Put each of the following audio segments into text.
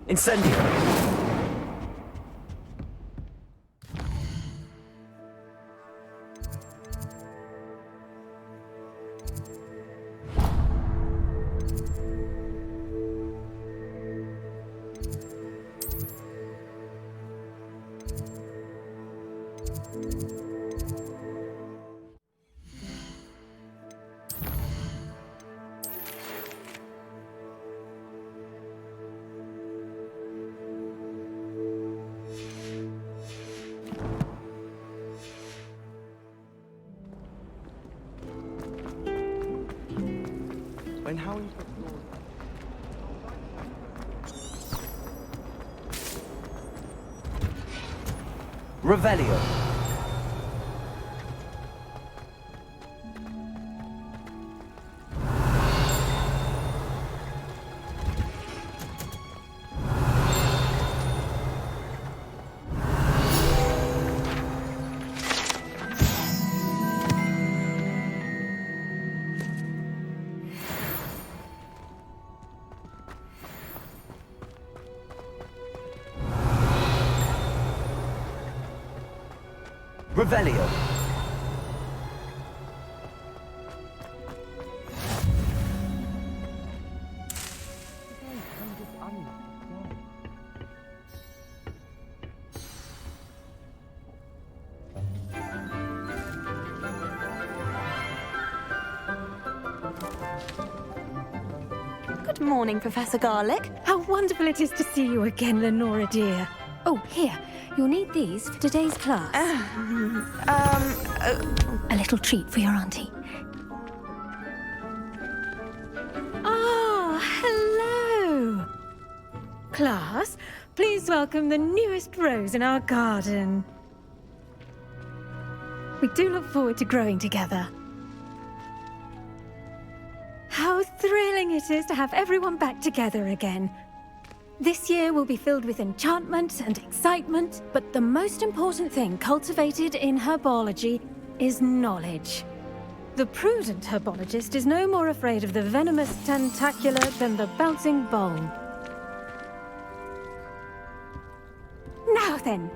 Incendio! And how you Revelio. Revelio. Good morning, Professor Garlic. How wonderful it is to see you again, Lenora dear. Oh, here. You'll need these for today's class. A little treat for your auntie. Ah, hello. Class, please welcome the newest rose in our garden. We do look forward to growing together. How thrilling it is to have everyone back together again. This year will be filled with enchantment and excitement, but the most important thing cultivated in herbology is knowledge. The prudent herbologist is no more afraid of the venomous tentacula than the bouncing bulb. Now then,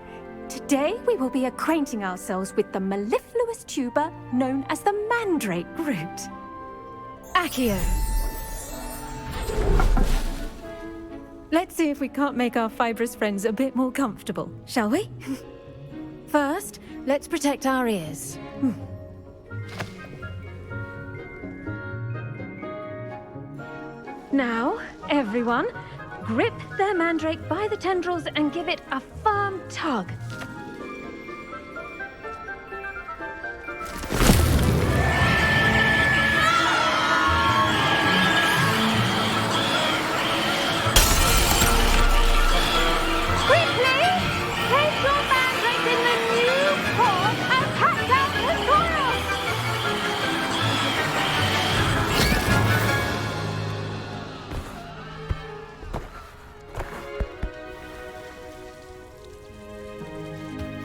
today we will be acquainting ourselves with the mellifluous tuber known as the mandrake root. Accio. Let's see if we can't make our fibrous friends a bit more comfortable, shall we? First, let's protect our ears. Now, everyone, grip their mandrake by the tendrils and give it a firm tug.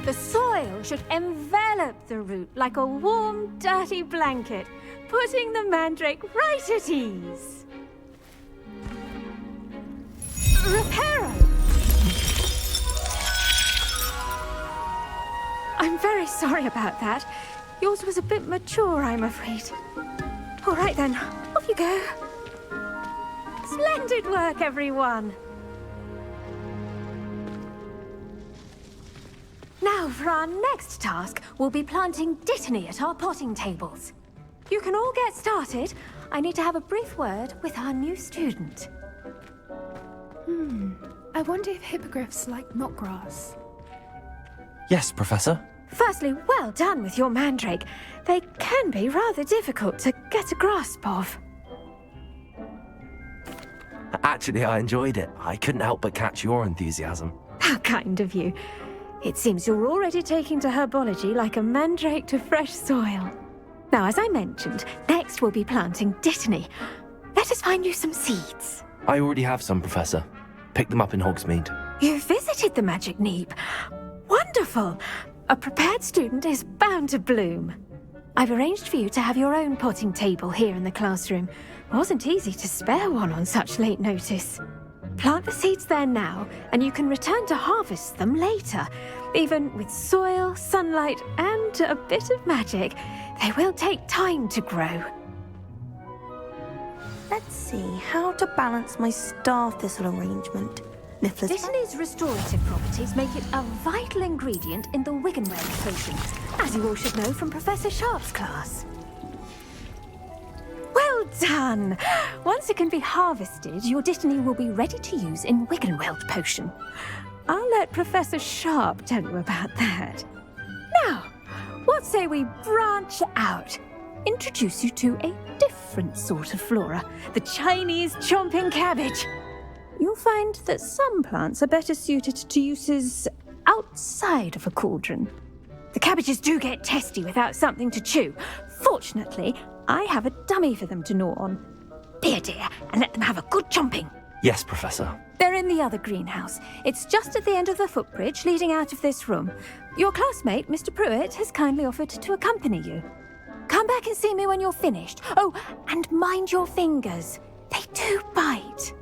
The soil should envelop the root like a warm, dirty blanket, putting the mandrake right at ease. Reparo! I'm very sorry about that. Yours was a bit mature, I'm afraid. All right then, off you go. Splendid work, everyone! Now, for our next task, we'll be planting dittany at our potting tables. You can all get started. I need to have a brief word with our new student. I wonder if hippogriffs like knotgrass. Yes, Professor. Firstly, well done with your mandrake. They can be rather difficult to get a grasp of. Actually, I enjoyed it. I couldn't help but catch your enthusiasm. How kind of you. It seems you're already taking to herbology like a mandrake to fresh soil. Now, as I mentioned, next we'll be planting dittany. Let us find you some seeds. I already have some, Professor. Picked them up in Hogsmeade. You visited the Magic Neep. Wonderful! A prepared student is bound to bloom. I've arranged for you to have your own potting table here in the classroom. Wasn't easy to spare one on such late notice. Plant the seeds there now, and you can return to harvest them later. Even with soil, sunlight, and a bit of magic, they will take time to grow. Let's see how to balance my star thistle arrangement. Niffler's Dittany's restorative properties make it a vital ingredient in the Wiggenweld potions, as you all should know from Professor Sharp's class. Well done! Once it can be harvested, your Dittany will be ready to use in Wiggenweld potion. I'll let Professor Sharp tell you about that. Now, what say we branch out? Introduce you to a different sort of flora, the Chinese chomping cabbage. You'll find that some plants are better suited to uses outside of a cauldron. The cabbages do get testy without something to chew. Fortunately, I have a dummy for them to gnaw on. Be a dear and let them have a good chomping. Yes, Professor. They're in the other greenhouse. It's just at the end of the footbridge leading out of this room. Your classmate, Mr. Pruitt, has kindly offered to accompany you. Come back and see me when you're finished. Oh, and mind your fingers. They do bite.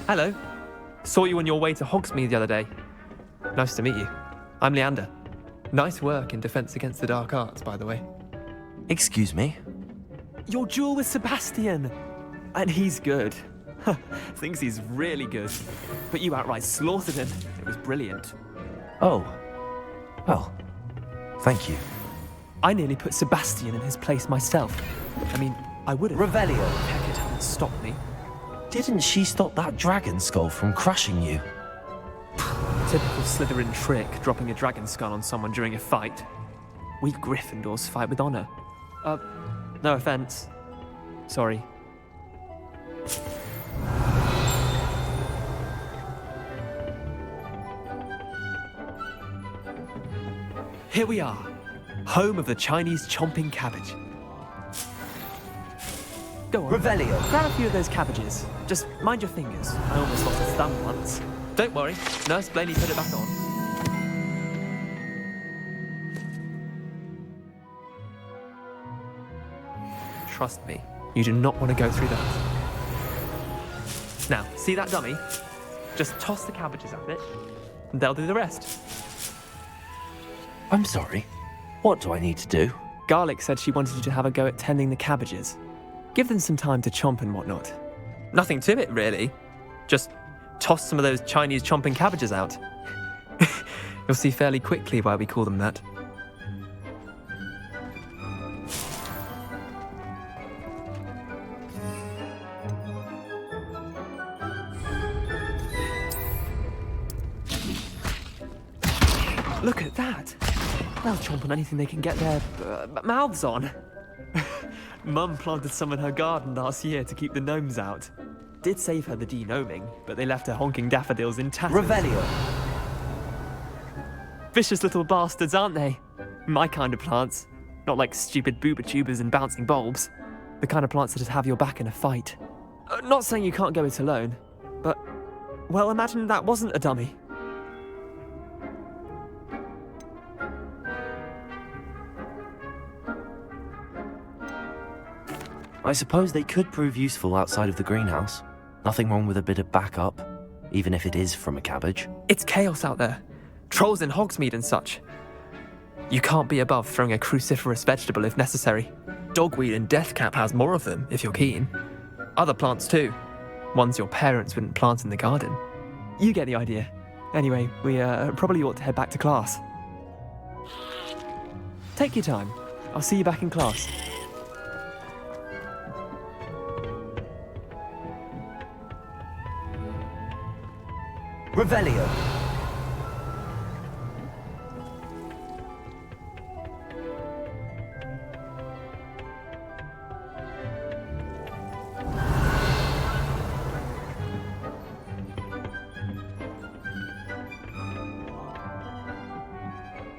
Hello. Saw you on your way to Hogsmeade the other day. Nice to meet you. I'm Leander. Nice work in Defense Against the Dark Arts, by the way. Excuse me? Your duel with Sebastian! And he's good. Thinks he's really good. But you outright slaughtered him. It was brilliant. Oh. Well, thank you. I nearly put Sebastian in his place myself. I mean, I would have. Revelio. Heck, it hadn't stopped me. Didn't she stop that dragon skull from crushing you? Typical Slytherin trick, dropping a dragon skull on someone during a fight. We Gryffindors fight with honor. No offense. Sorry. Here we are, home of the Chinese chomping cabbage. Go on. Revelio. Grab a few of those cabbages. Just mind your fingers. I almost lost a thumb once. Don't worry, Nurse Blaney put it back on. Trust me, you do not want to go through that. Now, see that dummy? Just toss the cabbages at it, and they'll do the rest. I'm sorry. What do I need to do? Garlic said she wanted you to have a go at tending the cabbages. Give them some time to chomp and whatnot. Nothing to it, really. Just toss some of those Chinese chomping cabbages out. You'll see fairly quickly why we call them that. Look at that! They'll chomp on anything they can get their mouths on. Mum planted some in her garden last year to keep the gnomes out. Did save her the de-gnoming, but they left her honking daffodils in tatters. Revelio. Vicious little bastards, aren't they? My kind of plants. Not like stupid booba tubers and bouncing bulbs. The kind of plants that just have your back in a fight. Not saying you can't go it alone, but, well, imagine that wasn't a dummy. I suppose they could prove useful outside of the greenhouse. Nothing wrong with a bit of backup, even if it is from a cabbage. It's chaos out there. Trolls in Hogsmeade and such. You can't be above throwing a cruciferous vegetable if necessary. Dogweed and deathcap has more of them, if you're keen. Other plants too. Ones your parents wouldn't plant in the garden. You get the idea. Anyway, we probably ought to head back to class. Take your time. I'll see you back in class. Revelio.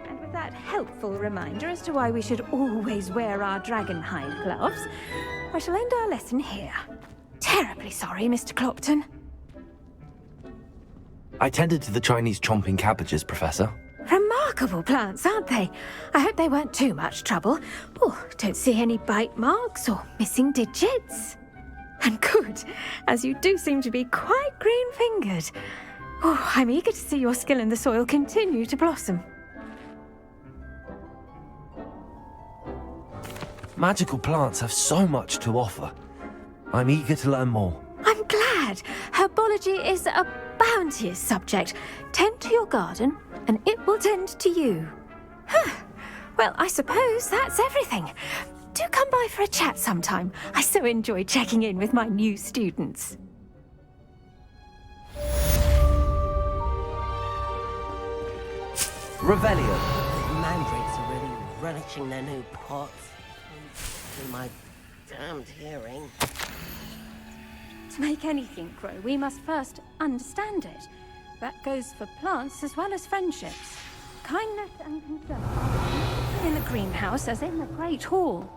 And with that helpful reminder as to why we should always wear our dragon hide gloves, I shall end our lesson here. Terribly sorry, Mr. Clopton. I tended to the Chinese chomping cabbages, Professor. remarkable plants, aren't they? I hope they weren't too much trouble. Oh, don't see any bite marks or missing digits. And good, as you do seem to be quite green-fingered. Oh, I'm eager to see your skill in the soil continue to blossom. Magical plants have so much to offer. I'm eager to learn more. I'm glad. Herbology is a bounteous subject. Tend to your garden, and it will tend to you. Well, I suppose that's everything. Do come by for a chat sometime. I so enjoy checking in with my new students. Revelio. The mandrakes are really relishing their new pots. In my damned hearing. To make anything grow, we must first understand it. That goes for plants as well as friendships. Kindness and concern in the greenhouse as in the Great Hall.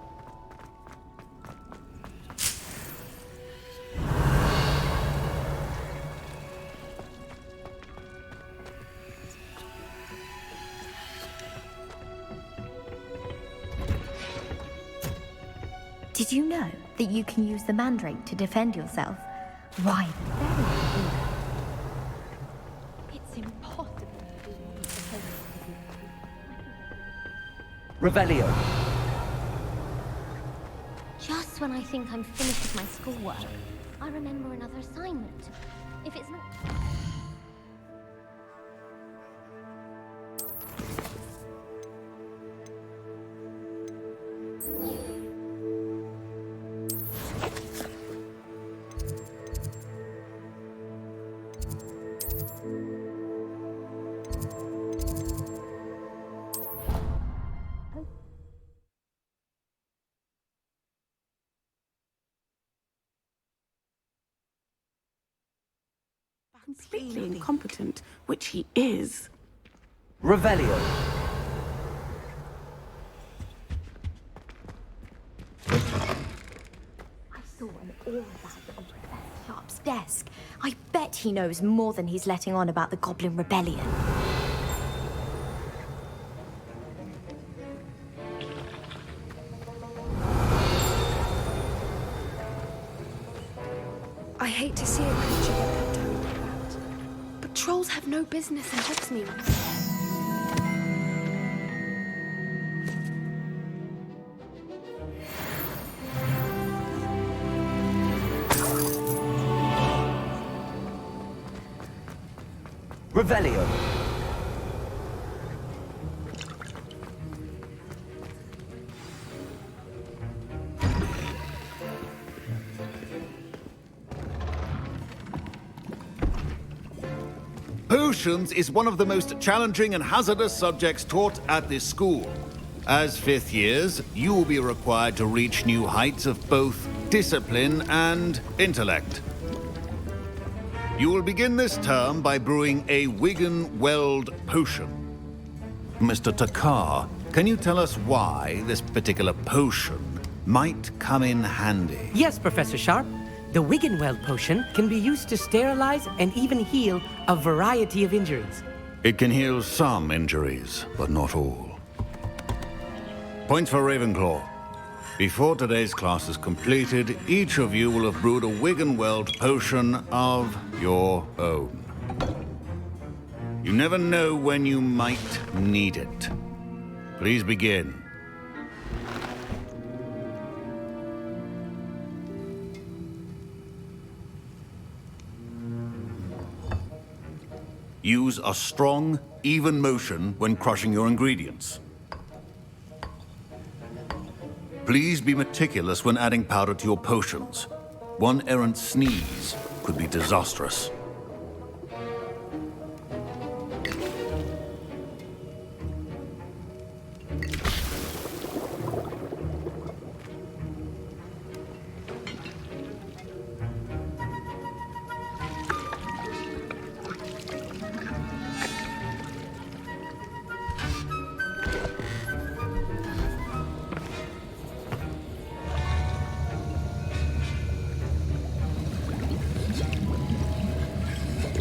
Did you know that you can use the mandrake to defend yourself? Why? It's impossible. Revelio. Just when I think I'm finished with my schoolwork, I remember another assignment. If it's not... Completely incompetent, which he is. Revelio. I saw an aura bag on Professor Sharp's desk. I bet he knows more than he's letting on about the Goblin Rebellion. I hate to see a creature get cut down like that. But trolls have no business in Hogsmeade. Revelio. Potions is one of the most challenging and hazardous subjects taught at this school. As fifth years, you will be required to reach new heights of both discipline and intellect. You will begin this term by brewing a Wigan-Weld potion. Mr. Takar, can you tell us why this particular potion might come in handy? Yes, Professor Sharp. The Wigan-Weld potion can be used to sterilize and even heal a variety of injuries. It can heal some injuries, but not all. Points for Ravenclaw. Before today's class is completed, each of you will have brewed a Wigan-Weld potion of your own. You never know when you might need it. Please begin. Use a strong, even motion when crushing your ingredients. Please be meticulous when adding powder to your potions. One errant sneeze could be disastrous.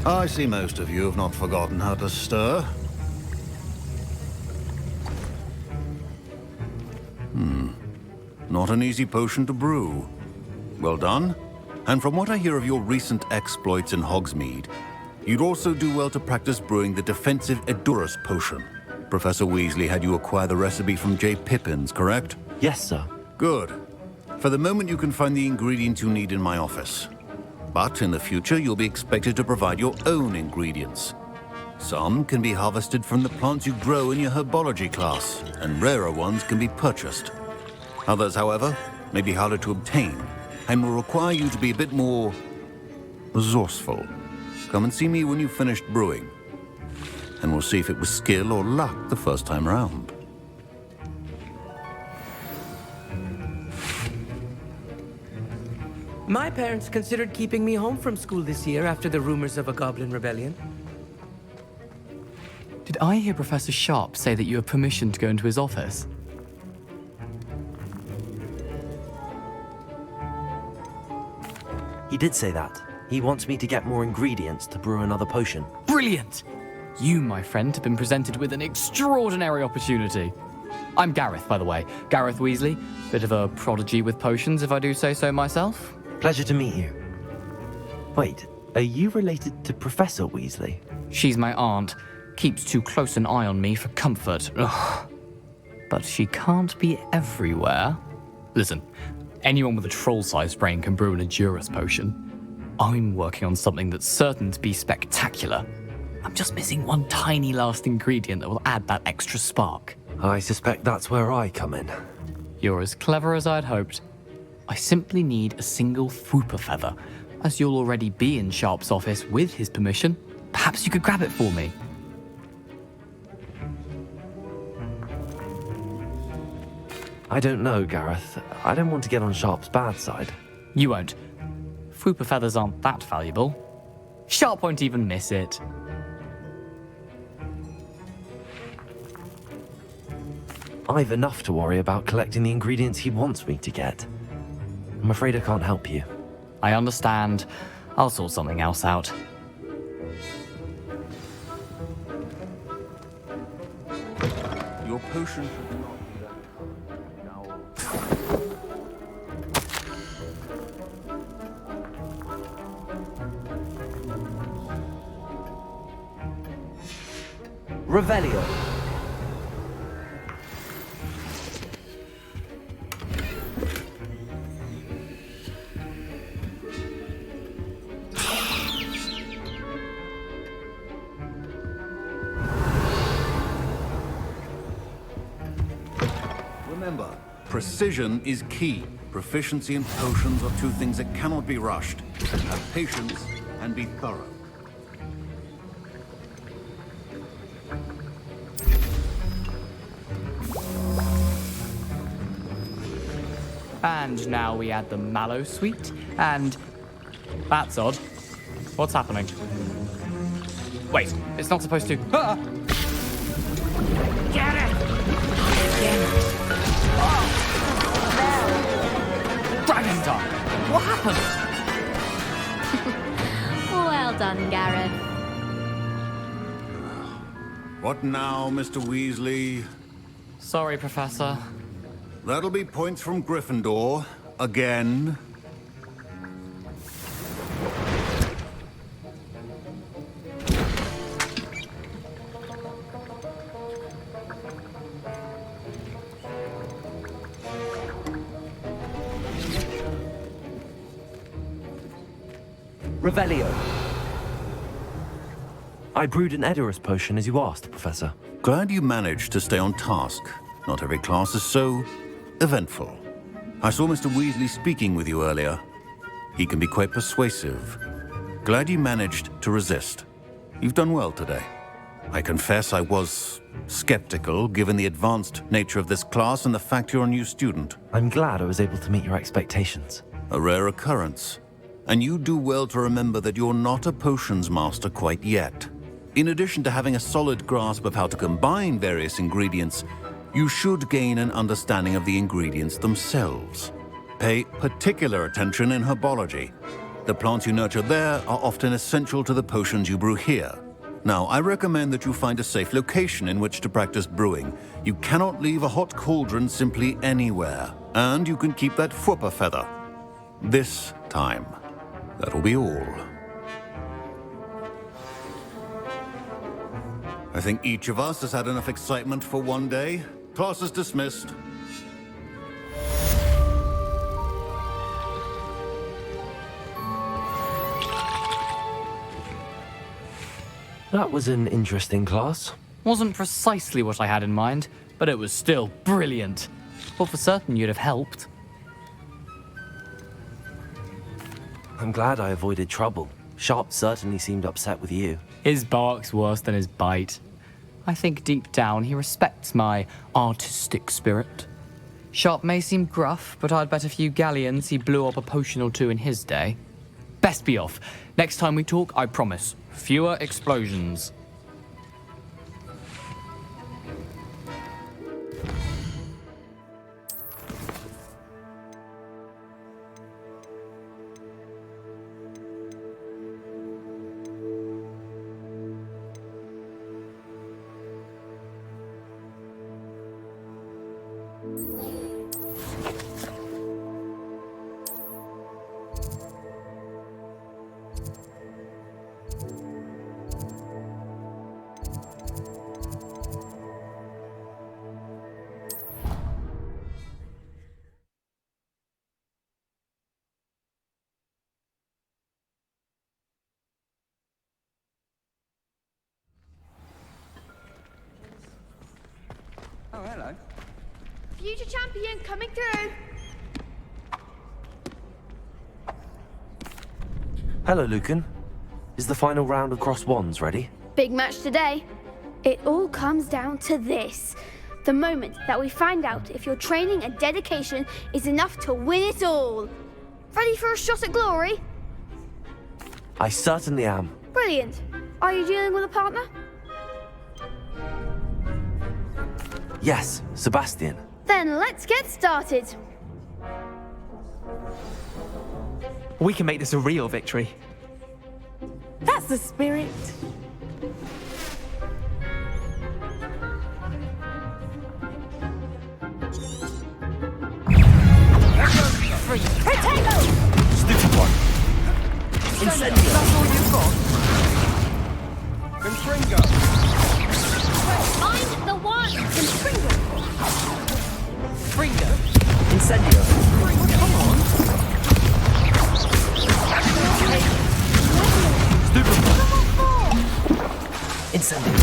I see most of you have not forgotten how to stir. not an easy potion to brew. Well done. And from what I hear of your recent exploits in Hogsmeade, you'd also do well to practice brewing the defensive Edurus potion. Professor Weasley had you acquire the recipe from J. Pippins, correct? Yes, sir. Good. For the moment, you can find the ingredients you need in my office. But in the future, you'll be expected to provide your own ingredients. Some can be harvested from the plants you grow in your herbology class, and rarer ones can be purchased. Others, however, may be harder to obtain, and will require you to be a bit more resourceful. Come and see me when you've finished brewing, and we'll see if it was skill or luck the first time round. My parents considered keeping me home from school this year after the rumors of a Goblin rebellion. Did I hear Professor Sharp say that you have permission to go into his office? He did say that. He wants me to get more ingredients to brew another potion. Brilliant! You, my friend, have been presented with an extraordinary opportunity. I'm Gareth, by the way. Gareth Weasley. Bit of a prodigy with potions, if I do say so myself. Pleasure to meet you. Wait, are you related to Professor Weasley? She's my aunt. Keeps too close an eye on me for comfort. Ugh. But she can't be everywhere. Listen, anyone with a troll-sized brain can brew an Edurus potion. I'm working on something that's certain to be spectacular. I'm just missing one tiny last ingredient that will add that extra spark. I suspect that's where I come in. You're as clever as I'd hoped. I simply need a single Fwooper feather. As you'll already be in Sharp's office with his permission, perhaps you could grab it for me. I don't know, Gareth. I don't want to get on Sharp's bad side. You won't. Fwooper feathers aren't that valuable. Sharp won't even miss it. I've enough to worry about collecting the ingredients he wants me to get. I'm afraid I can't help you. I understand. I'll sort something else out. Your potion should not be that now. Revelio. Remember, precision is key. Proficiency and potions are two things that cannot be rushed. Have patience and be thorough. And now we add the mallow sweet, and... That's odd. What's happening? Wait, it's not supposed to... Ah! Get it! Dragon time! What happened? Well done, Gareth. What now, Mr. Weasley? Sorry, Professor. That'll be points from Gryffindor. Again. Revelio. I brewed an Edurus potion as you asked, Professor. Glad you managed to stay on task. Not every class is so eventful. I saw Mr. Weasley speaking with you earlier. He can be quite persuasive. Glad you managed to resist. You've done well today. I confess I was skeptical, given the advanced nature of this class and the fact you're a new student. I'm glad I was able to meet your expectations. A rare occurrence. And you do well to remember that you're not a potions master quite yet. In addition to having a solid grasp of how to combine various ingredients, you should gain an understanding of the ingredients themselves. Pay particular attention in herbology. The plants you nurture there are often essential to the potions you brew here. Now, I recommend that you find a safe location in which to practice brewing. You cannot leave a hot cauldron simply anywhere, and you can keep that Fwooper feather. This time. That'll be all. I think each of us has had enough excitement for one day. Class is dismissed. That was an interesting class. Wasn't precisely what I had in mind, but it was still brilliant. Well, for certain you'd have helped. I'm glad I avoided trouble. Sharp certainly seemed upset with you. His bark's worse than his bite. I think deep down he respects my artistic spirit. Sharp may seem gruff, but I'd bet a few galleons he blew up a potion or two in his day. Best be off. Next time we talk, I promise, fewer explosions. Oh, hello. Future champion coming through. Hello, Lucan. Is the final round of cross wands ready? Big match today. It all comes down to this. The moment that we find out if your training and dedication is enough to win it all. Ready for a shot at glory? I certainly am. Brilliant. Are you dealing with a partner? Yes, Sebastian. Then let's get started. We can make this a real victory. That's the spirit. Potato! Stupid one. Incendio. That's all you've got? Confringo. Find the one! Confringo! Fringo. Incendio. Come on. Stupid one. Incendio.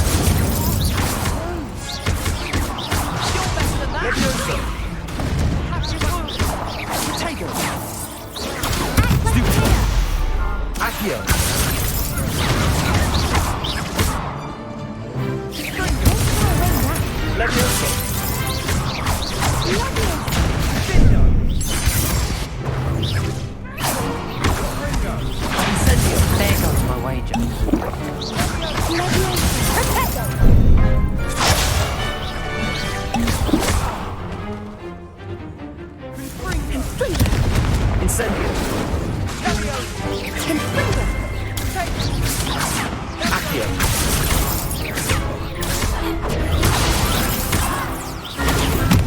You're better than that. Levioso. Potato. Stupid one. Accio. Levioso. Incendio. There goes my wager. Incendio. Accio.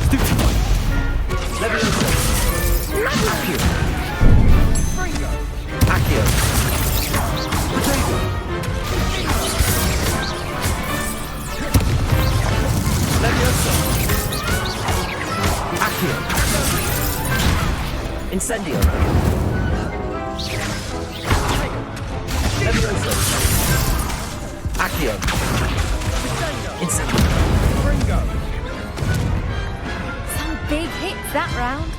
Stupid one. Levioso. Accio. Accio. Potato. Levioso. Accio. Incendio. Levioso. Accio. Incendio. Some big hits that round.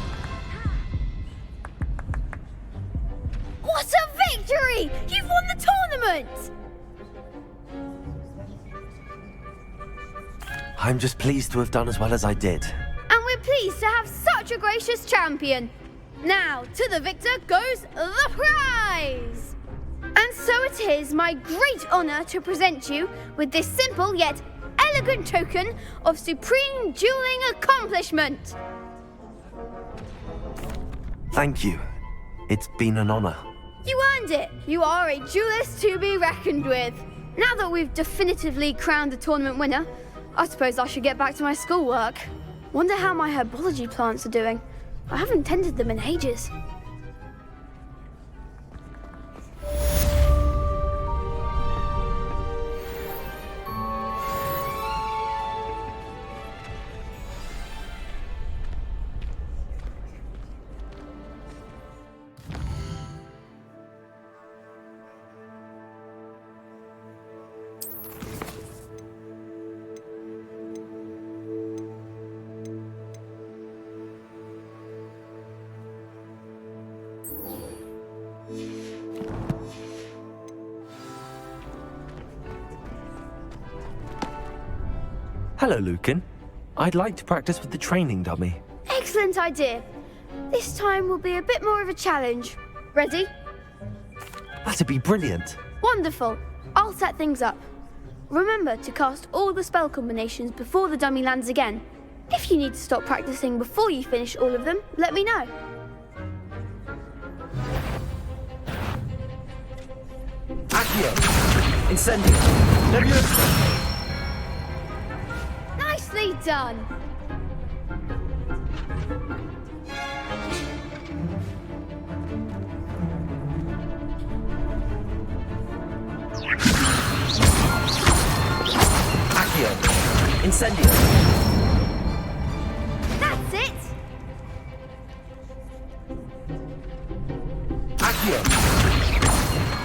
What a victory! You've won the tournament! I'm just pleased to have done as well as I did. And we're pleased to have such a gracious champion. Now, to the victor goes the prize! And so it is my great honor to present you with this simple yet elegant token of supreme dueling accomplishment. Thank you. It's been an honor. You earned it. You are a duelist to be reckoned with. Now that we've definitively crowned the tournament winner, I suppose I should get back to my schoolwork. Wonder how my herbology plants are doing. I haven't tended them in ages. Hello, Lucan. I'd like to practice with the training dummy. Excellent idea. This time will be a bit more of a challenge. Ready? That'd be brilliant. Wonderful. I'll set things up. Remember to cast all the spell combinations before the dummy lands again. If you need to stop practicing before you finish all of them, let me know. Accio! Incendio! Leviosa! Nicely done. Accio! Incendio! That's it. Accio!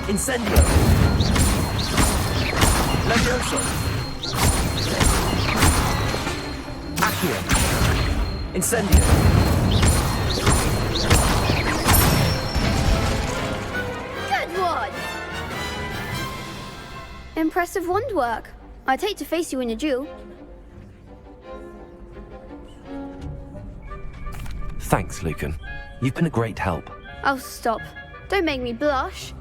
Incendio! Leviosa! Accio! Incendio! Good one. Impressive wand work. I'd hate to face you in a duel. Thanks, Lucan. You've been a great help. Oh, stop. Don't make me blush.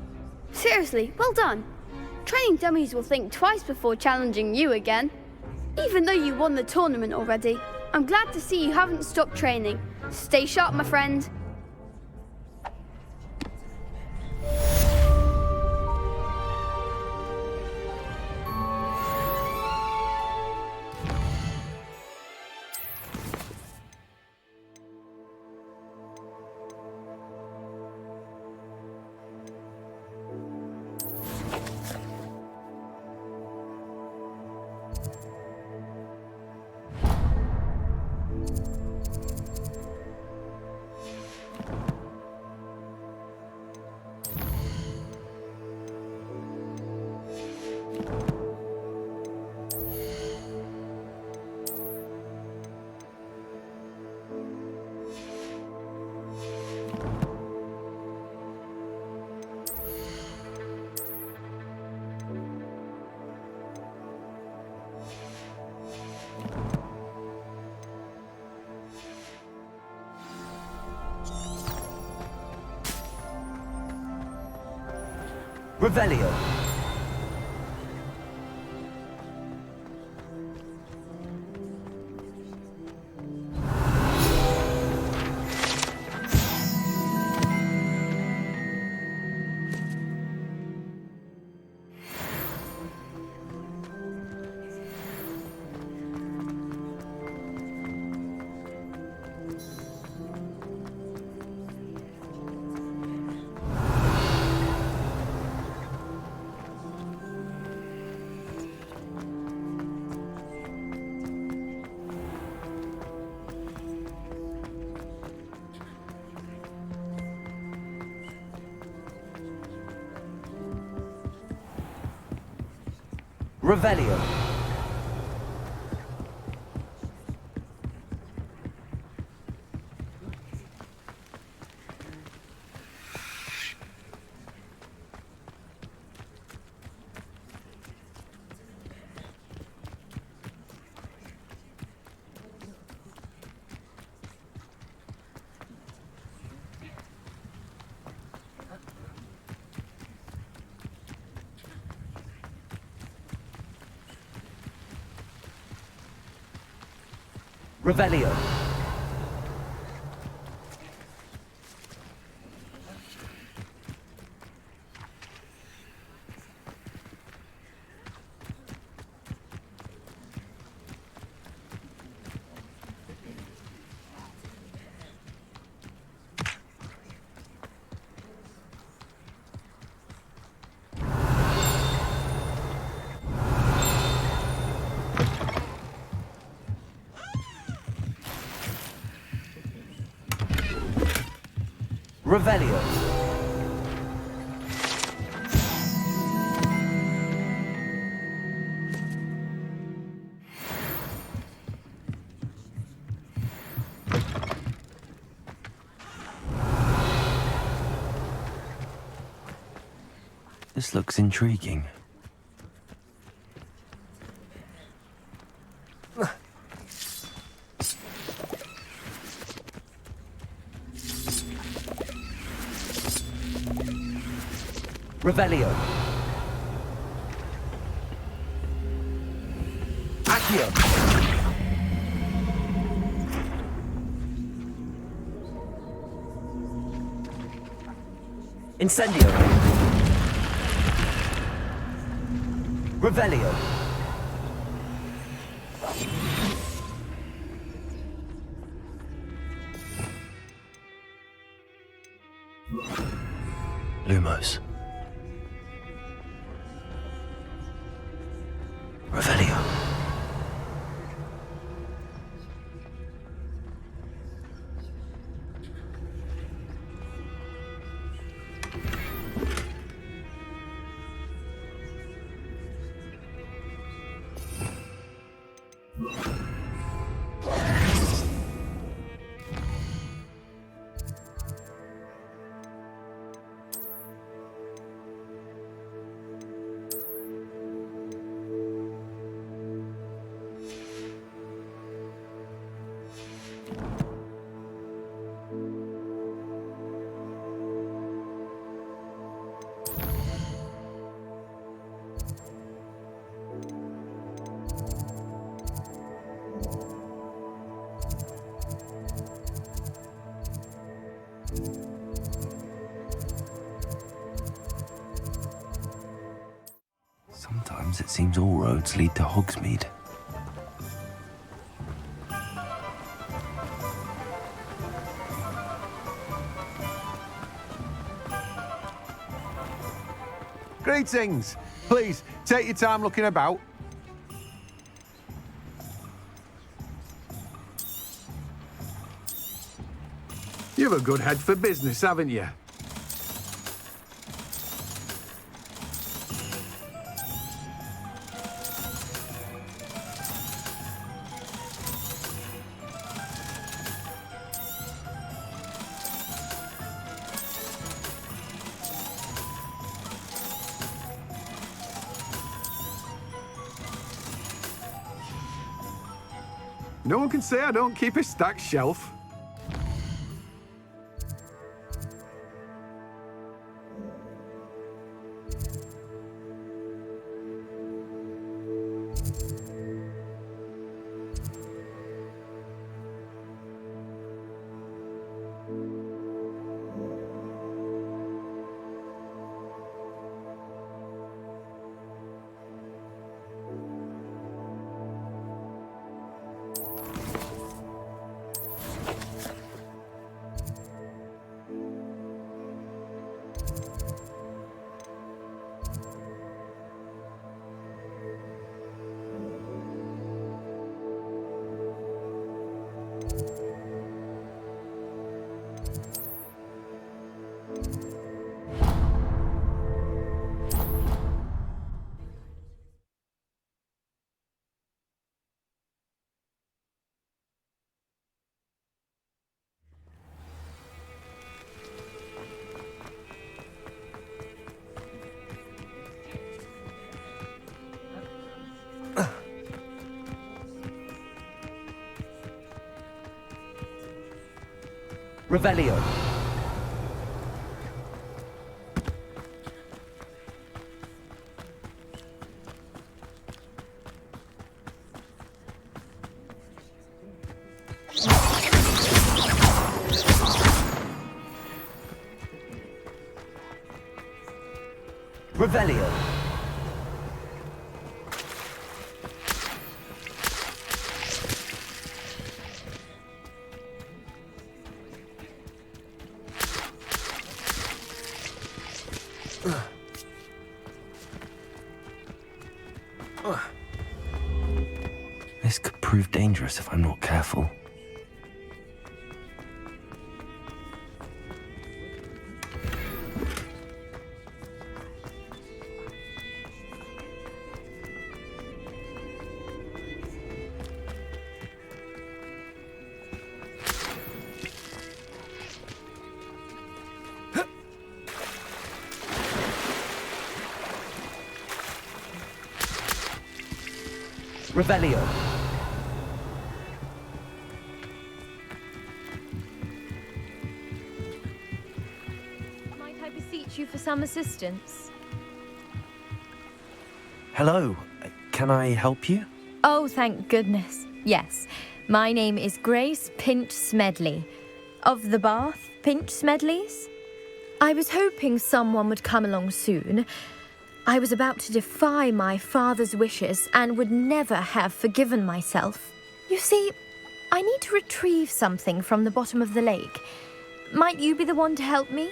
Seriously, well done. Training dummies will think twice before challenging you again. Even though you won the tournament already, I'm glad to see you haven't stopped training. Stay sharp, my friend. Revelio! Revelio! Revelio! Revelio. This looks intriguing. Revelio. Accio. Incendio. Revelio. Lumos. Revelio. Sometimes it seems all roads lead to Hogsmeade. Greetings. Please, take your time looking about. You've a good head for business, haven't you? No one can say I don't keep a stacked shelf. Revelio. Revelio. This could prove dangerous if I'm not careful. Revelio. Might I beseech you for some assistance? Hello. Can I help you? Oh, thank goodness. Yes. My name is Grace Pinch Smedley. Of the Bath Pinch Smedleys? I was hoping someone would come along soon. I was about to defy my father's wishes and would never have forgiven myself. You see, I need to retrieve something from the bottom of the lake. Might you be the one to help me?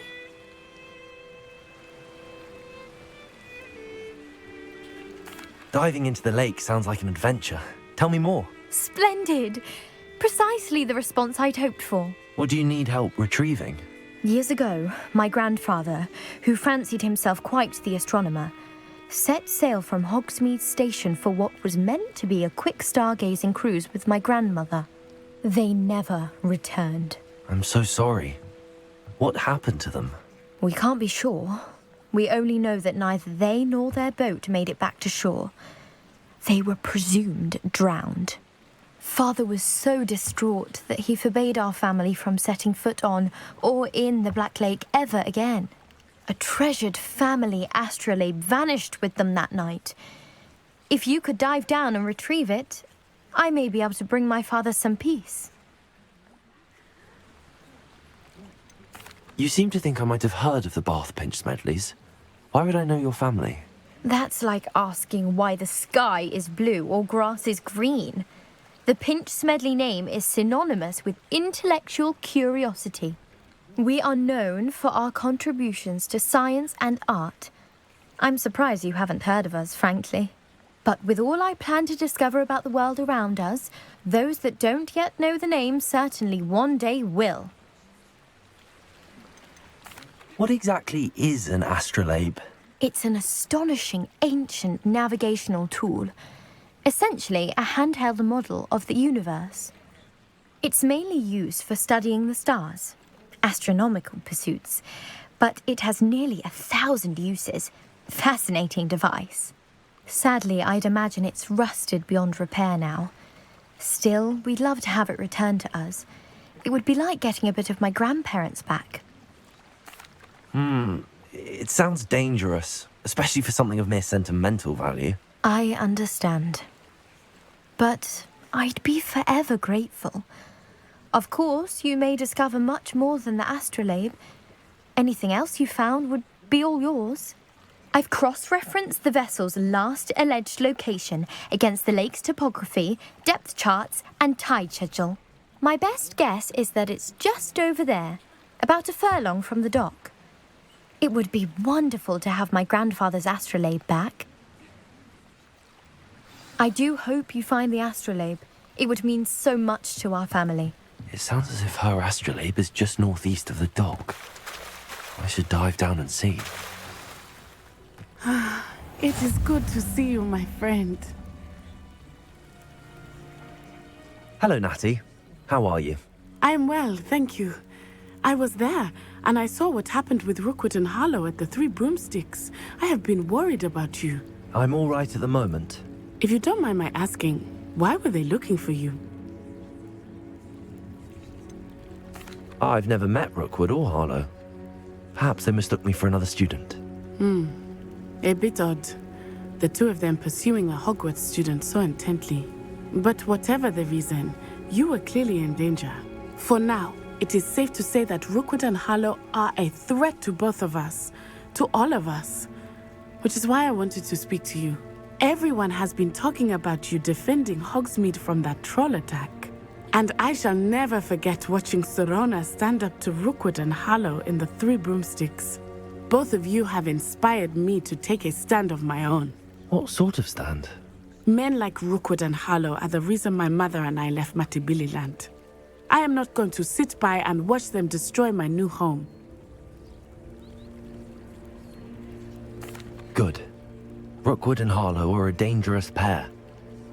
Diving into the lake sounds like an adventure. Tell me more. Splendid! Precisely the response I'd hoped for. What do you need help retrieving? Years ago, my grandfather, who fancied himself quite the astronomer, set sail from Hogsmeade Station for what was meant to be a quick stargazing cruise with my grandmother. They never returned. I'm so sorry. What happened to them? We can't be sure. We only know that neither they nor their boat made it back to shore. They were presumed drowned. Father was so distraught that he forbade our family from setting foot on or in the Black Lake ever again. A treasured family astrolabe vanished with them that night. If you could dive down and retrieve it, I may be able to bring my father some peace. You seem to think I might have heard of the Bath Pinch Smedleys. Why would I know your family? That's like asking why the sky is blue or grass is green. The Pinch Smedley name is synonymous with intellectual curiosity. We are known for our contributions to science and art. I'm surprised you haven't heard of us, frankly. But with all I plan to discover about the world around us, those that don't yet know the name certainly one day will. What exactly is an astrolabe? It's an astonishing ancient navigational tool. Essentially a handheld model of the universe. It's mainly used for studying the stars, astronomical pursuits, but it has nearly 1,000 uses. Fascinating device. Sadly, I'd imagine it's rusted beyond repair now. Still, we'd love to have it returned to us. It would be like getting a bit of my grandparents back. It sounds dangerous, especially for something of mere sentimental value. I understand. But I'd be forever grateful. Of course, you may discover much more than the astrolabe. Anything else you found would be all yours. I've cross-referenced the vessel's last alleged location against the lake's topography, depth charts, and tide schedule. My best guess is that it's just over there, about a furlong from the dock. It would be wonderful to have my grandfather's astrolabe back. I do hope you find the astrolabe. It would mean so much to our family. It sounds as if her astrolabe is just northeast of the dock. I should dive down and see. It is good to see you, my friend. Hello, Natty. How are you? I'm well, thank you. I was there, and I saw what happened with Rookwood and Harlow at the Three Broomsticks. I have been worried about you. I'm all right at the moment. If you don't mind my asking, why were they looking for you? I've never met Rookwood or Harlow. Perhaps they mistook me for another student. A bit odd. The two of them pursuing a Hogwarts student so intently. But whatever the reason, you were clearly in danger. For now, it is safe to say that Rookwood and Harlow are a threat to both of us. To all of us. Which is why I wanted to speak to you. Everyone has been talking about you defending Hogsmeade from that troll attack. And I shall never forget watching Sorona stand up to Rookwood and Harlow in the Three Broomsticks. Both of you have inspired me to take a stand of my own. What sort of stand? Men like Rookwood and Harlow are the reason my mother and I left Matibili-land. I am not going to sit by and watch them destroy my new home. Good. Rookwood and Harlow are a dangerous pair.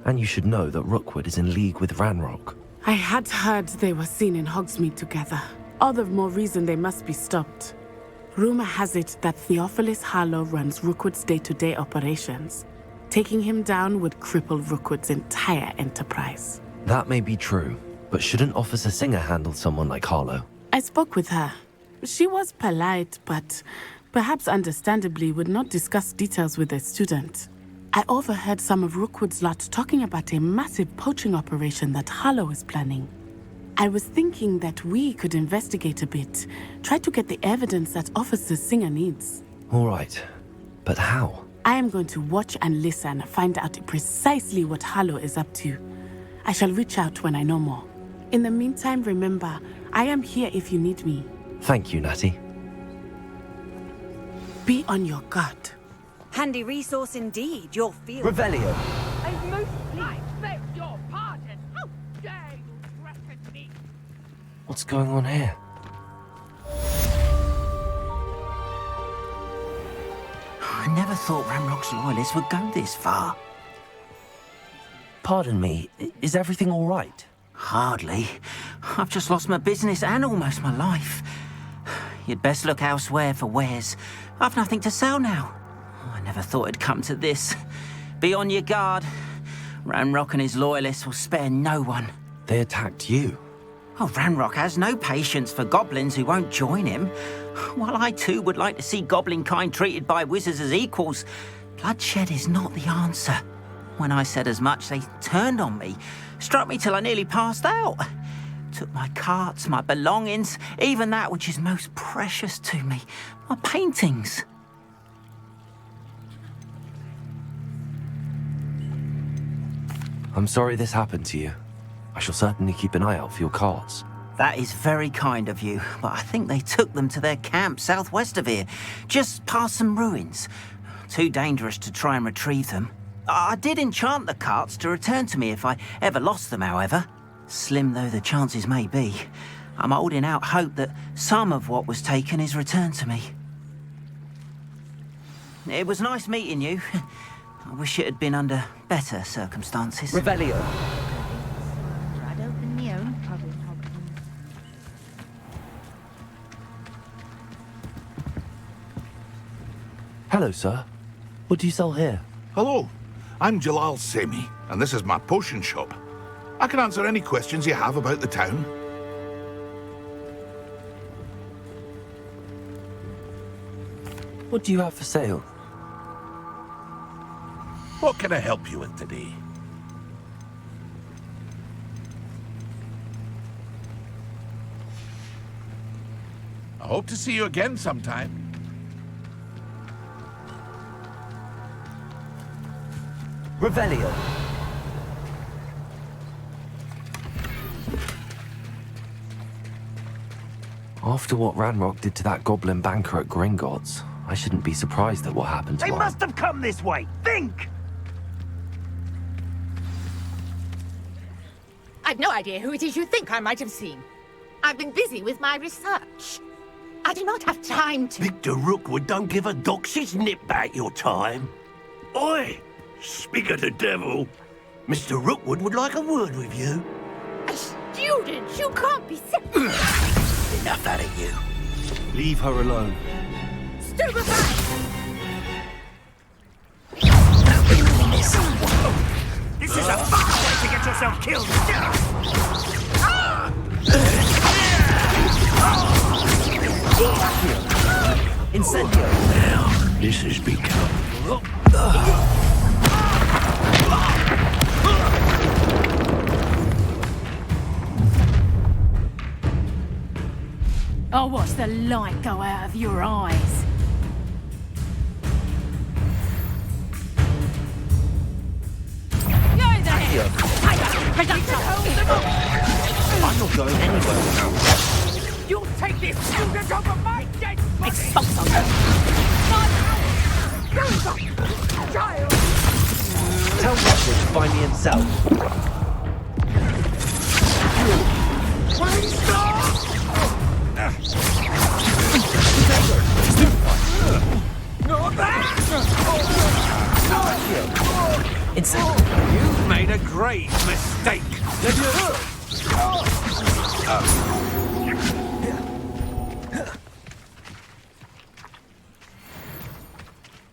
And you should know that Rookwood is in league with Ranrock. I had heard they were seen in Hogsmeade together. All the more reason they must be stopped. Rumor has it that Theophilus Harlow runs Rookwood's day-to-day operations. Taking him down would cripple Rookwood's entire enterprise. That may be true, but shouldn't Officer Singer handle someone like Harlow? I spoke with her. She was polite, but perhaps understandably would not discuss details with a student. I overheard some of Rookwood's lot talking about a massive poaching operation that Harlow is planning. I was thinking that we could investigate a bit, try to get the evidence that Officer Singer needs. All right, but how? I am going to watch and listen, find out precisely what Harlow is up to. I shall reach out when I know more. In the meantime, remember, I am here if you need me. Thank you, Natty. Be on your guard. Handy resource indeed, your field. Revelio. I beg your pardon. How dare you threaten me? What's going on here? I never thought Ramrock's loyalists would go this far. Pardon me, is everything all right? Hardly. I've just lost my business and almost my life. You'd best look elsewhere for wares. I've nothing to sell now. I never thought it'd come to this. Be on your guard. Ramrock and his loyalists will spare no one. They attacked you? Oh, Ramrock has no patience for goblins who won't join him. While I too would like to see goblin kind treated by wizards as equals, bloodshed is not the answer. When I said as much, they turned on me, struck me till I nearly passed out. Took my carts, my belongings, even that which is most precious to me, my paintings. I'm sorry this happened to you. I shall certainly keep an eye out for your carts. That is very kind of you, but I think they took them to their camp southwest of here, just past some ruins. Too dangerous to try and retrieve them. I did enchant the carts to return to me if I ever lost them, however. Slim though the chances may be, I'm holding out hope that some of what was taken is returned to me. It was nice meeting you. I wish it had been under better circumstances. Revelio. Right open my own puddle, Goblin. Hello, sir. What do you sell here? Hello, I'm Jalal Semi, and this is my potion shop. I can answer any questions you have about the town. What do you have for sale? What can I help you with today? I hope to see you again sometime. Revelio. After what Ranrock did to that goblin banker at Gringotts, I shouldn't be surprised at what happened to They him. must have come this way. Think! I've no idea who it is you think I might have seen. I've been busy with my research. I do not have time to... Victor Rookwood don't give a doxy's nip back your time. Oi! Speak of the devil. Mr. Rookwood would like a word with you. A student? You can't be serious. Enough out of you. Leave her alone. Stupefy! This is a fast way to get yourself killed. Incendio. Now, this has become... I'll watch the light go out of your eyes. You're there! I'm not going anywhere without. You'll take this student over my dead body! Expulse them. Child! Tell Rookwood to find me himself. Please stop! You've made a grave mistake.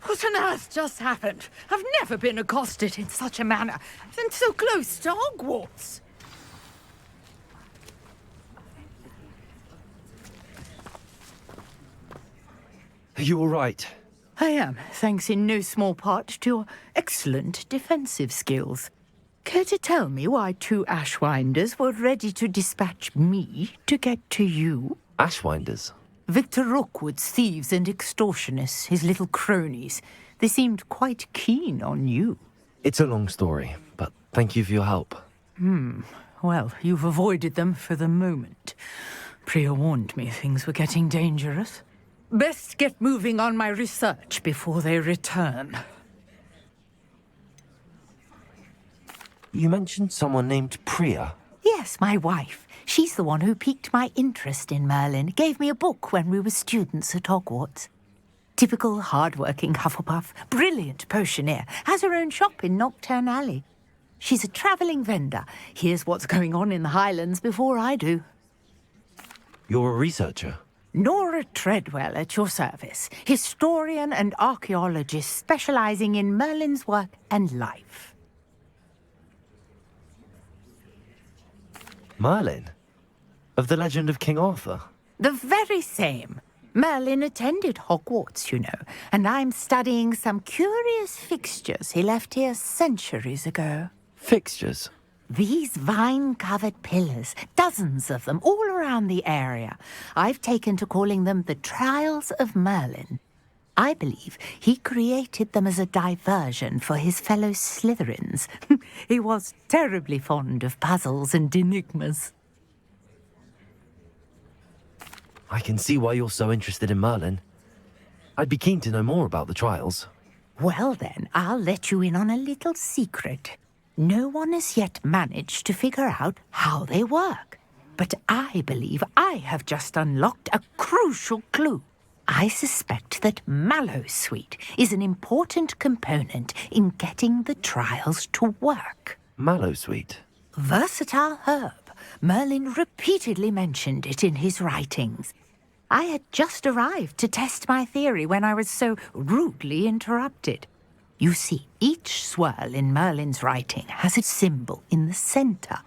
What What on earth just happened? I've never been accosted in such a manner, and so close to Hogwarts. Are you all right? I am, thanks in no small part to your excellent defensive skills. Care to tell me why 2 Ashwinders were ready to dispatch me to get to you? Ashwinders? Victor Rookwood's thieves and extortionists, his little cronies. They seemed quite keen on you. It's a long story, but thank you for your help. Well, you've avoided them for the moment. Priya warned me things were getting dangerous. Best get moving on my research before they return. You mentioned someone named Priya. Yes, my wife. She's the one who piqued my interest in Merlin. Gave me a book when we were students at Hogwarts. Typical hard-working Hufflepuff, brilliant potioneer, has her own shop in Knockturn Alley. She's a travelling vendor. Hears what's going on in the Highlands before I do. You're a researcher? Nora Treadwell at your service, historian and archaeologist specialising in Merlin's work and life. Merlin? Of the legend of King Arthur? The very same. Merlin attended Hogwarts, you know, and I'm studying some curious fixtures he left here centuries ago. Fixtures? These vine-covered pillars, dozens of them, all around the area. I've taken to calling them the Trials of Merlin. I believe he created them as a diversion for his fellow Slytherins. He was terribly fond of puzzles and enigmas. I can see why you're so interested in Merlin. I'd be keen to know more about the trials. Well then, I'll let you in on a little secret. No one has yet managed to figure out how they work. But I believe I have just unlocked a crucial clue. I suspect that Mallowsweet is an important component in getting the trials to work. Mallowsweet? Versatile herb. Merlin repeatedly mentioned it in his writings. I had just arrived to test my theory when I was so rudely interrupted. You see, each swirl in Merlin's writing has a symbol in the centre.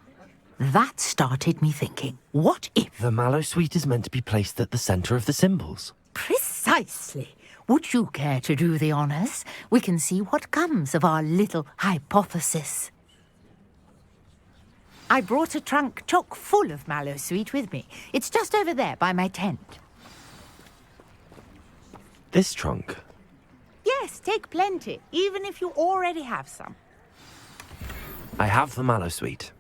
That started me thinking, what if... The Mallowsweet is meant to be placed at the centre of the symbols. Precisely. Would you care to do the honours? We can see what comes of our little hypothesis. I brought a trunk chock full of Mallowsweet with me. It's just over there by my tent. This trunk? Yes, take plenty, even if you already have some. I have the Mallowsweet.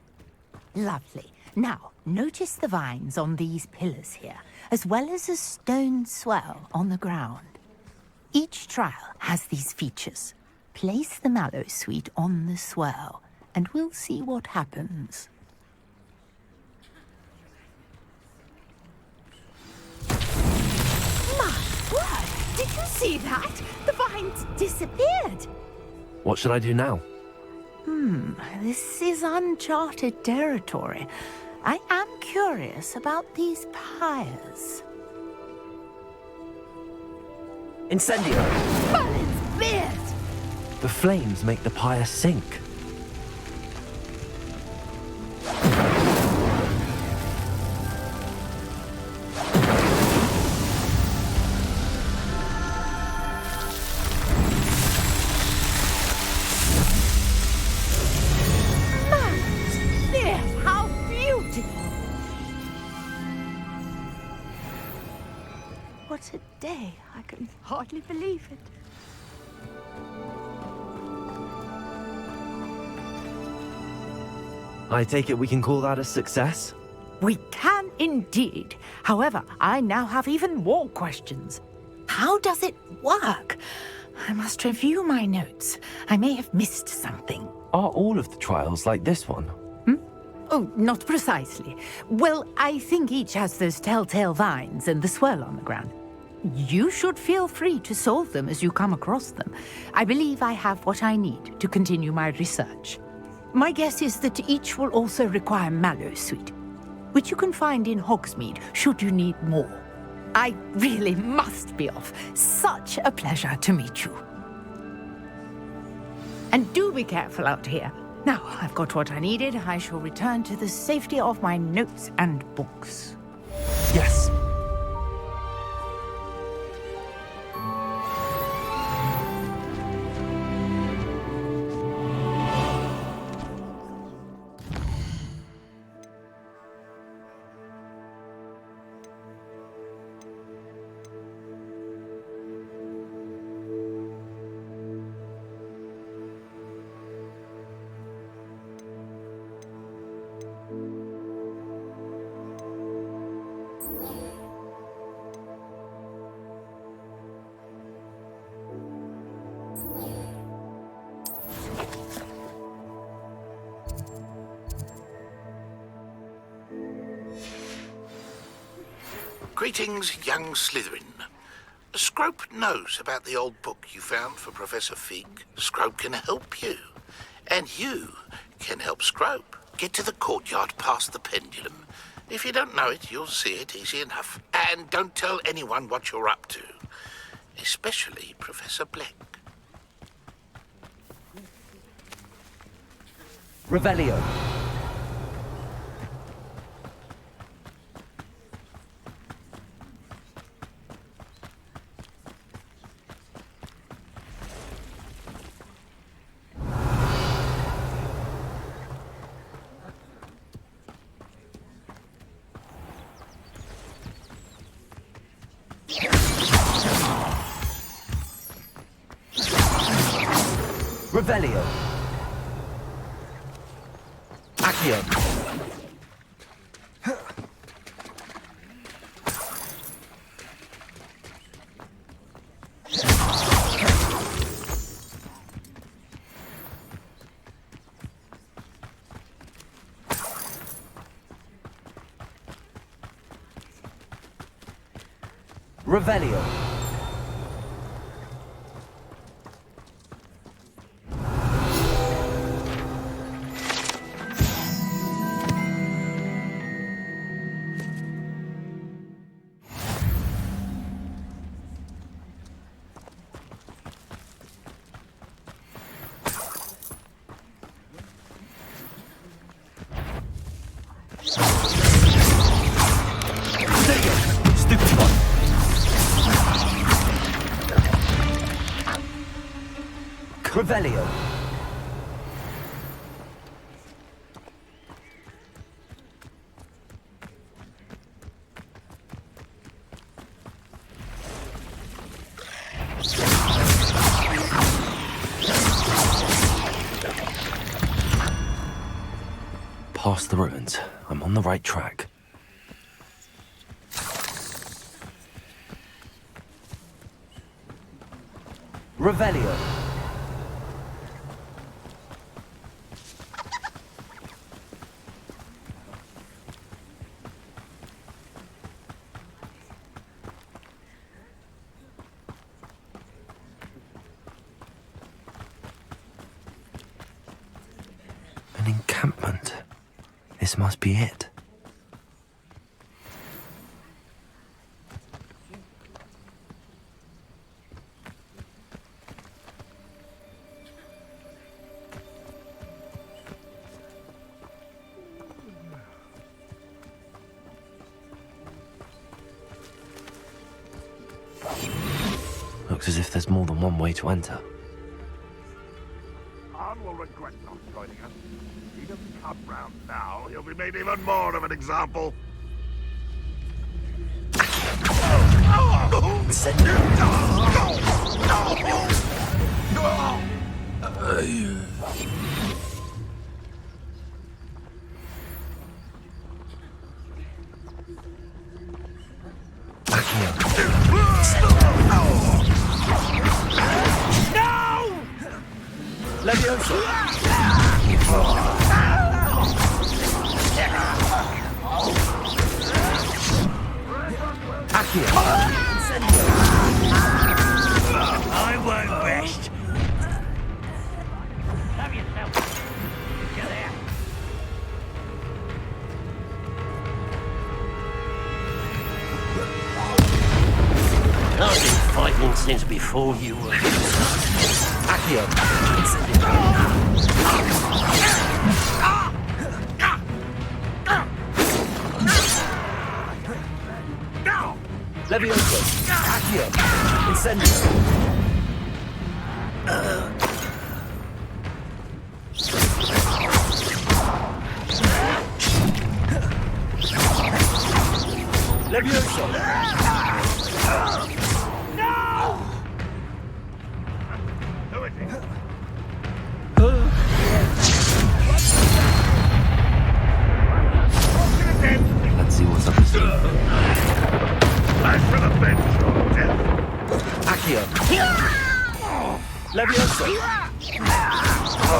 Lovely. Now, notice the vines on these pillars here, as well as a stone swell on the ground. Each trial has these features. Place the Mallowsweet on the swell, and we'll see what happens. My word! Did you see that? The vines disappeared. What should I do now? This is uncharted territory. I am curious about these pyres. Incendio! Merlin's beard! The flames make the pyre sink. What a day. I can hardly believe it. I take it we can call that a success? We can indeed. However, I now have even more questions. How does it work? I must review my notes. I may have missed something. Are all of the trials like this one? Oh, not precisely. Well, I think each has those telltale vines and the swirl on the ground. You should feel free to solve them as you come across them. I believe I have what I need to continue my research. My guess is that each will also require Mallowsweet, which you can find in Hogsmeade should you need more. I really must be off. Such a pleasure to meet you. And do be careful out here. Now, I've got what I needed. I shall return to the safety of my notes and books. Yes. Greetings, young Slytherin. Scrope knows about the old book you found for Professor Fig. Scrope can help you. And you can help Scrope. Get to the courtyard past the pendulum. If you don't know it, you'll see it easy enough. And don't tell anyone what you're up to. Especially Professor Black. Revelio. Revelio. Accio. Revelio. Revelio. Past the ruins. I'm on the right track. Revelio. An encampment. This must be it. Looks as if there's more than one way to enter. Khan will regret not joining us. If he doesn't come round now, he'll be made even more of an example. I won't rest. Have yourself. Get there. I've been fighting since before you were. Accio. Incendio. Levioso. Accio. Incendio. Levioso. No! Who is it? Let's see what's up his sleeve. Flash from the bench or death. Accio. Levioso.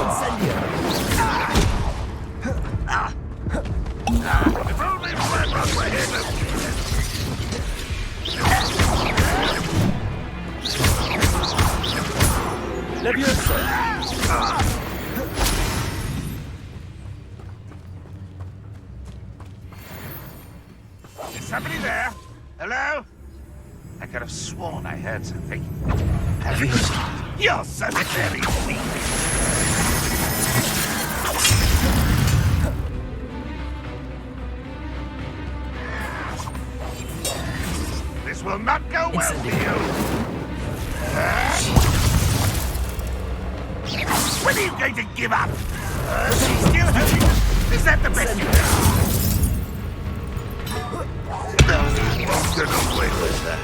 Incendio. If only Fredrock were here to... Levioso. Is somebody there? Hello? I could have sworn I heard something. You're so very sneaky. This will not go well for you. When are you going to give up? She's still hurting us. Is that the best you can? Won't get away with that.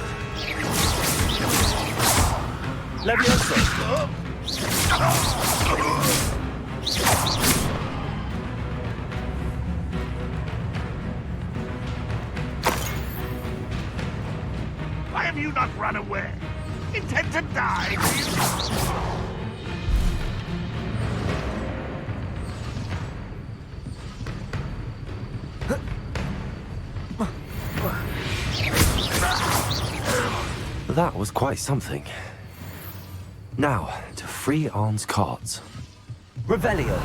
Levioso. Why have you not run away? Intend to die, do you? That was quite something. Now, to free Arn's cards. Revelio.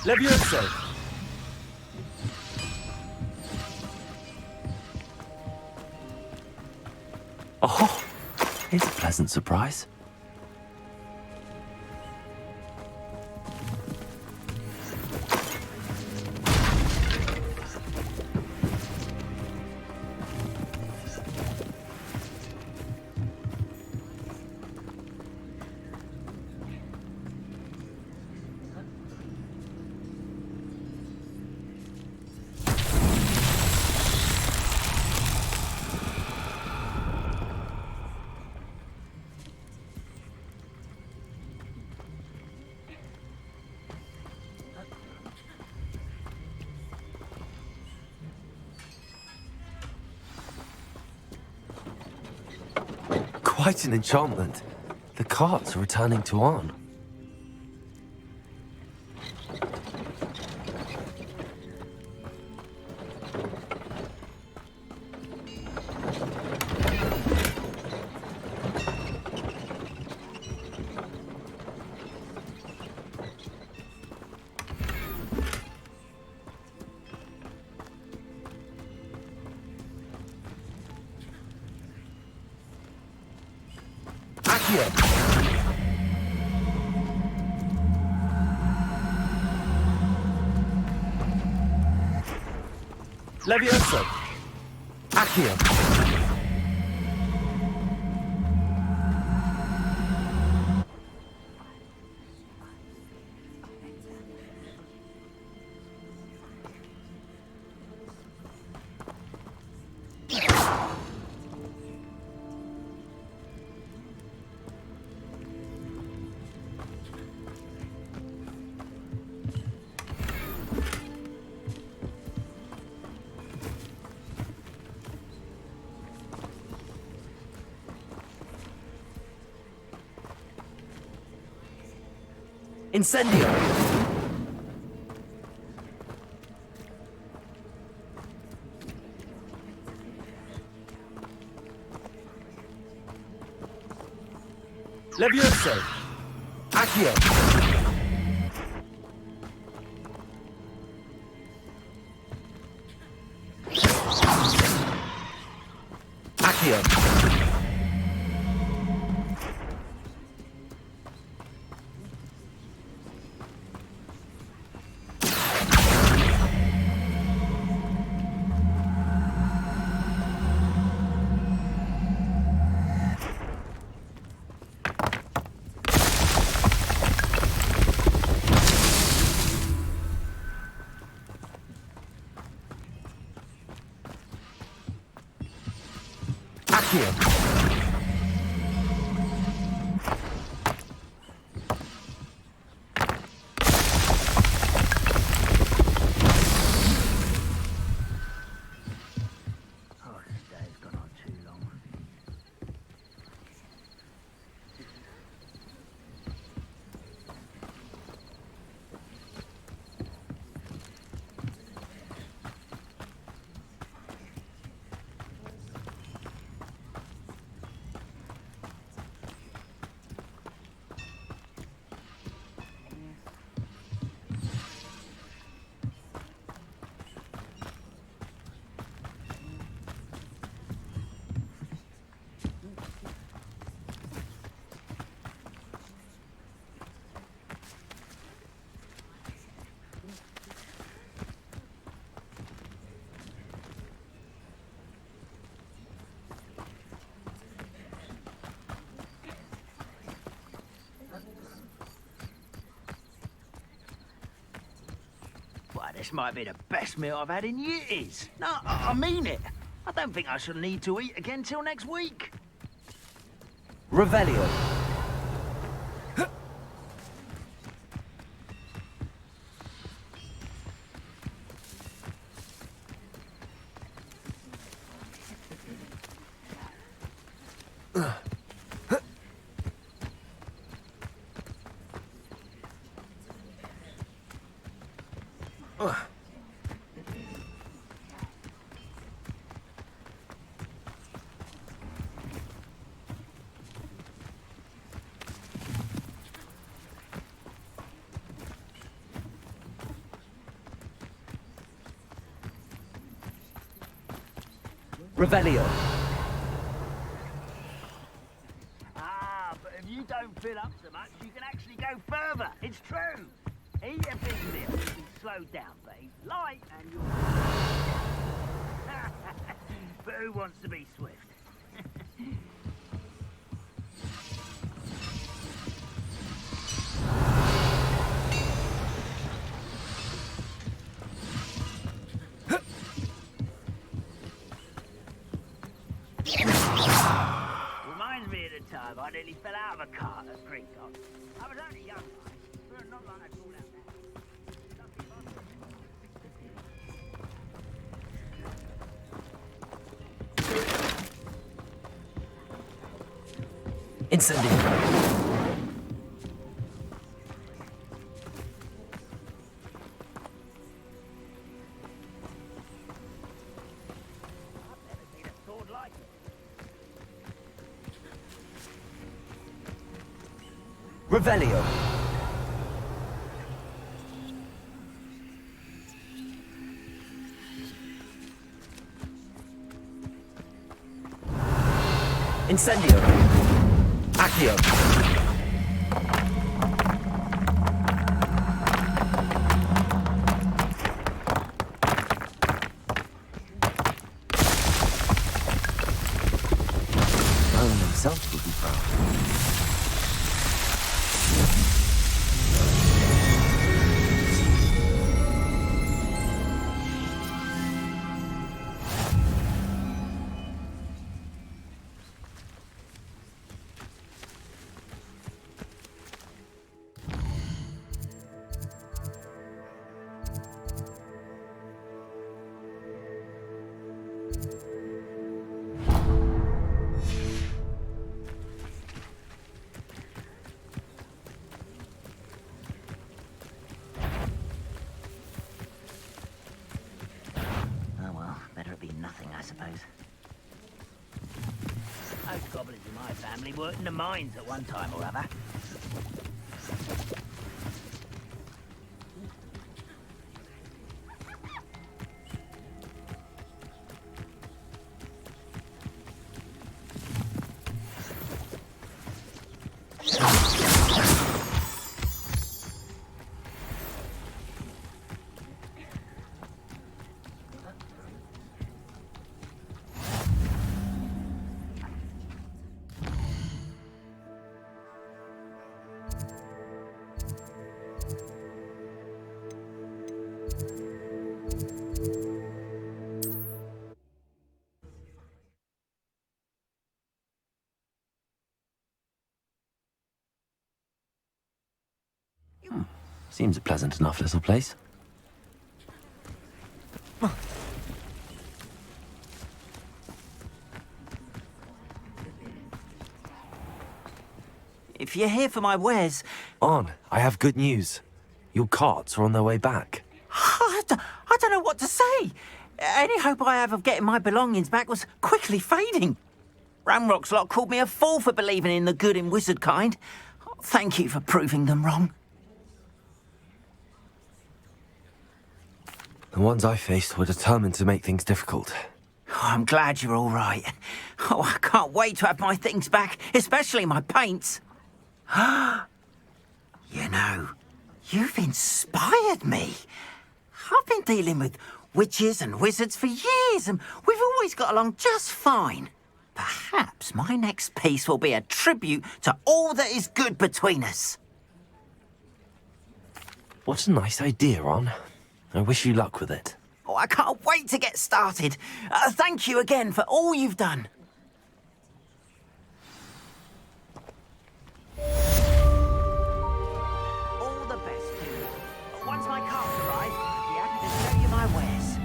Levioso. Oh, it's a pleasant surprise. Quite an enchantment. The carts are returning to Arn. Levioso. Accio. Incendio! Levioso! Accio! Accio! Accio! Why, this might be the best meal I've had in years. No, I mean it. I don't think I shall need to eat again till next week. Revelio! Revelio! Ah, but if you don't fill up so much, you can actually go further. It's true. Eat a big meal. You can slow down, but eat light and you'll... But who wants to be swift? Reminds me of the time I nearly fell out of a cart at Creek. I was only young, but not like I'd fall out Incendio! Revelio! Incendio! Accio! Merlin himself would be proud. suppose. Most goblins in my family worked in the mines at one time or other. Seems a pleasant enough little place. If you're here for my wares... On, I have good news. Your carts are on their way back. I don't know what to say. Any hope I have of getting my belongings back was quickly fading. Ramrock's lot called me a fool for believing in the good in wizard kind. Thank you for proving them wrong. The ones I faced were determined to make things difficult. Oh, I'm glad you're all right. Oh, I can't wait to have my things back, especially my paints. You know, you've inspired me. I've been dealing with witches and wizards for years, and we've always got along just fine. Perhaps my next piece will be a tribute to all that is good between us. What a nice idea, Ron. I wish you luck with it. Oh, I can't wait to get started. Thank you again for all you've done. All the best to you. Once my carts arrive, I'll be happy to show you my wares.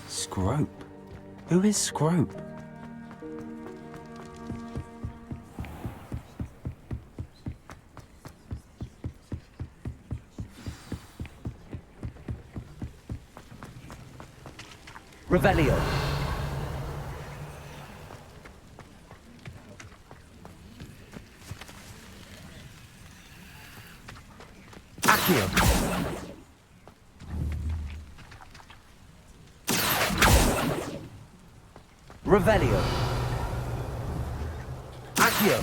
Scrope? Who is Scrope? Revelio. Accio. Revelio. Accio.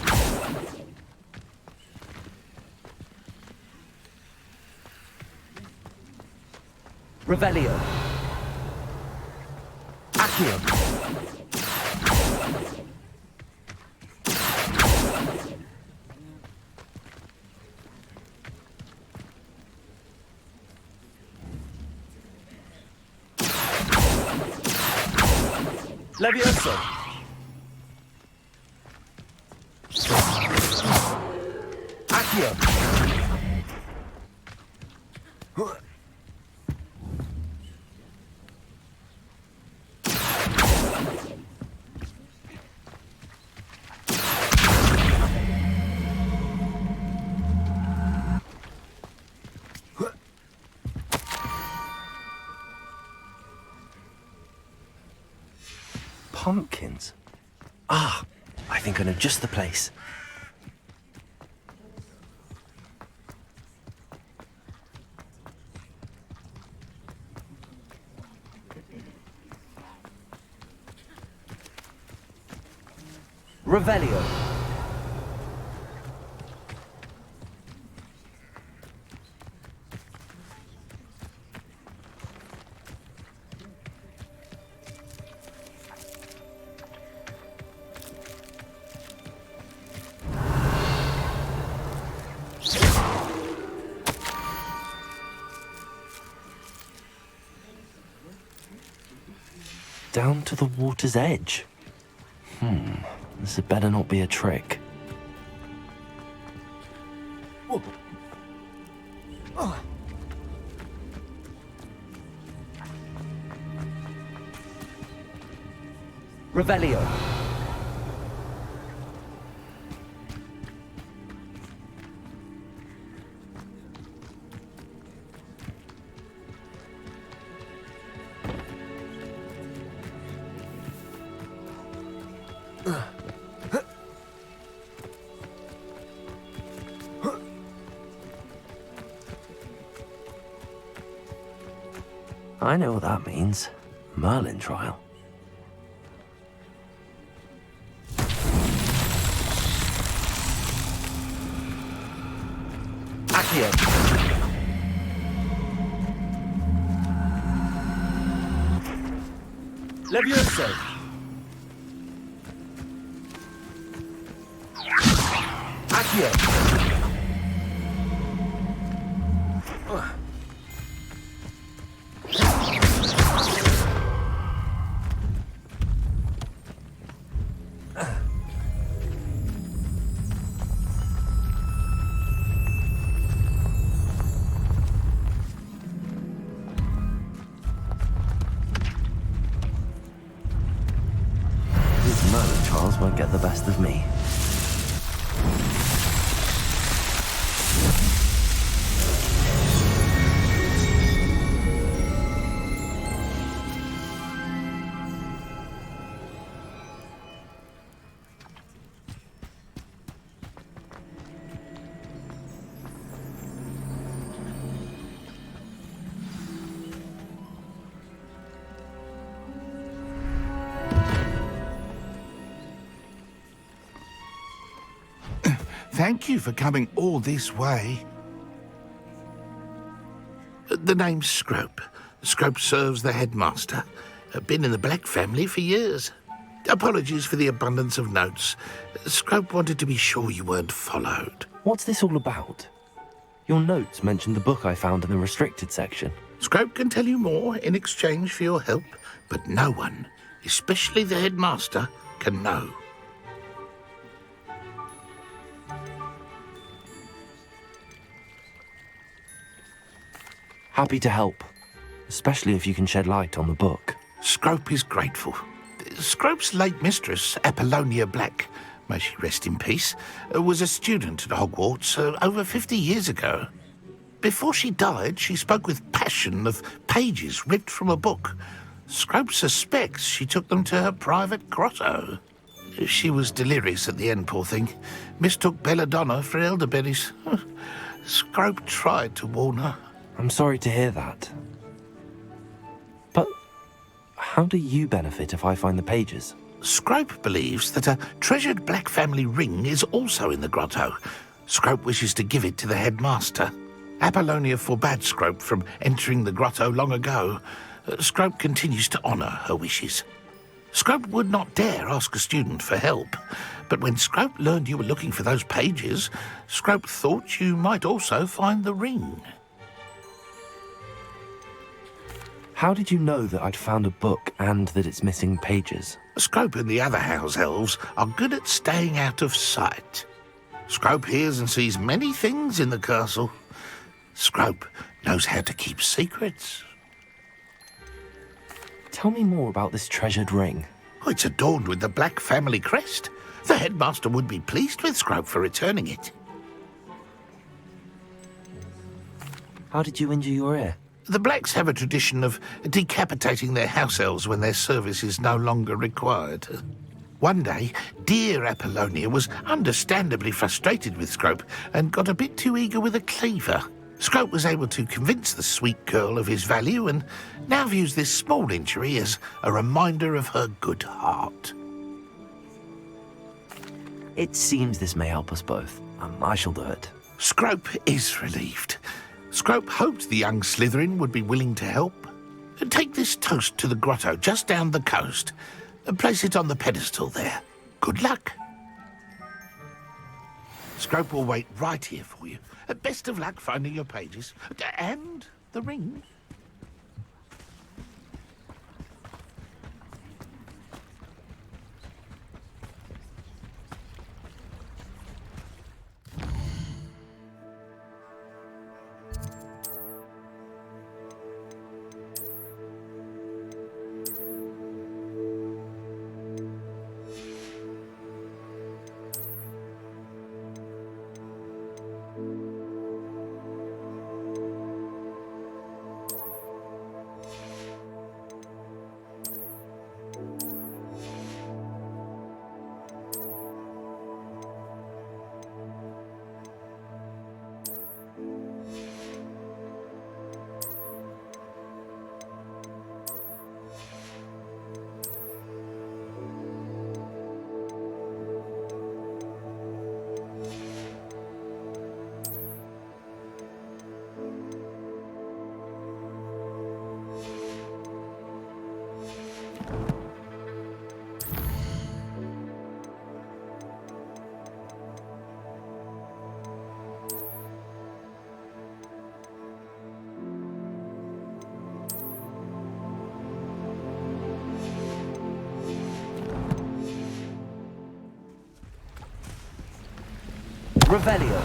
Revelio. Accio. Levioso. Accio. Pumpkins? Ah, I think I know just the place. Revelio. Down to the water's edge. This had better not be a trick. Revelio. I know what that means. Merlin trial. Accio. Levioso. Accio. These Merlin trials won't get the best of me. Thank you for coming all this way. The name's Scrope. Scrope serves the headmaster. Been in the Black family for years. Apologies for the abundance of notes. Scrope wanted to be sure you weren't followed. What's this all about? Your notes mentioned the book I found in the restricted section. Scrope can tell you more in exchange for your help, but no one, especially the headmaster, can know. Happy to help, especially if you can shed light on the book. Scrope is grateful. Scrope's late mistress, Apollonia Black, may she rest in peace, was a student at Hogwarts over 50 years ago. Before she died, she spoke with passion of pages ripped from a book. Scrope suspects she took them to her private grotto. She was delirious at the end, poor thing. Mistook belladonna for elderberries. Scrope tried to warn her. I'm sorry to hear that. But how do you benefit if I find the pages? Scrope believes that a treasured Black family ring is also in the grotto. Scrope wishes to give it to the headmaster. Apollonia forbade Scrope from entering the grotto long ago. Scrope continues to honour her wishes. Scrope would not dare ask a student for help, but when Scrope learned you were looking for those pages, Scrope thought you might also find the ring. How did you know that I'd found a book and that it's missing pages? Scrope and the other house elves are good at staying out of sight. Scrope hears and sees many things in the castle. Scrope knows how to keep secrets. Tell me more about this treasured ring. Oh, it's adorned with the Black family crest. The headmaster would be pleased with Scrope for returning it. How did you injure your ear? The Blacks have a tradition of decapitating their house elves when their service is no longer required. One day, dear Apollonia was understandably frustrated with Scrope and got a bit too eager with a cleaver. Scrope was able to convince the sweet girl of his value and now views this small injury as a reminder of her good heart. It seems this may help us both. I shall do it. Scrope is relieved. Scrope hoped the young Slytherin would be willing to help. Take this toast to the grotto just down the coast and place it on the pedestal there. Good luck. Scrope will wait right here for you. Best of luck finding your pages. And the ring. Revelio.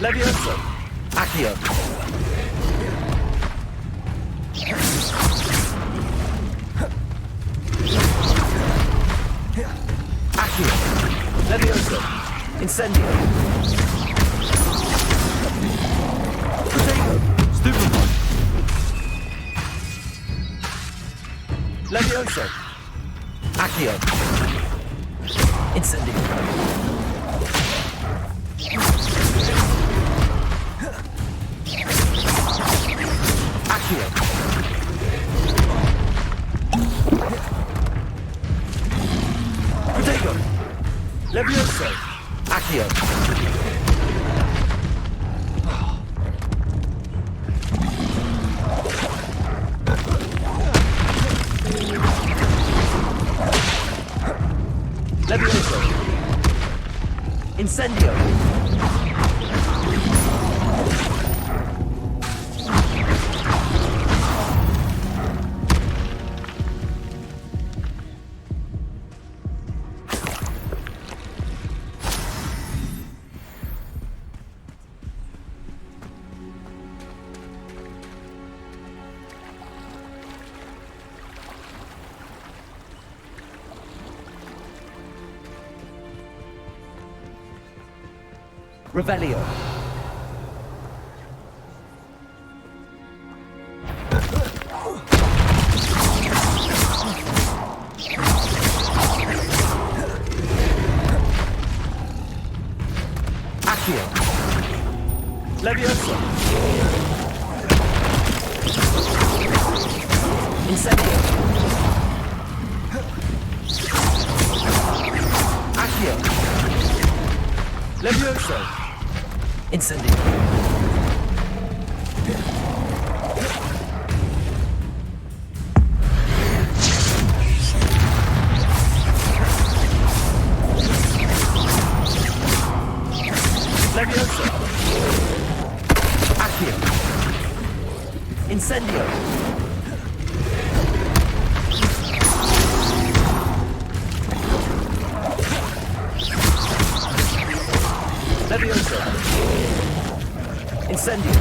Levioso. Accio. Accio. Levioso. Incendio. Protego. Stupefy. Levioso. Accio. Incendio. Accio. Protego. Levioso. Accio. Levioso. Incendio. Revelio. Accio. Levioso. Incendio. Accio. Levioso. Incendio. Levioso. Accio. Incendio. Levioso. Incendio.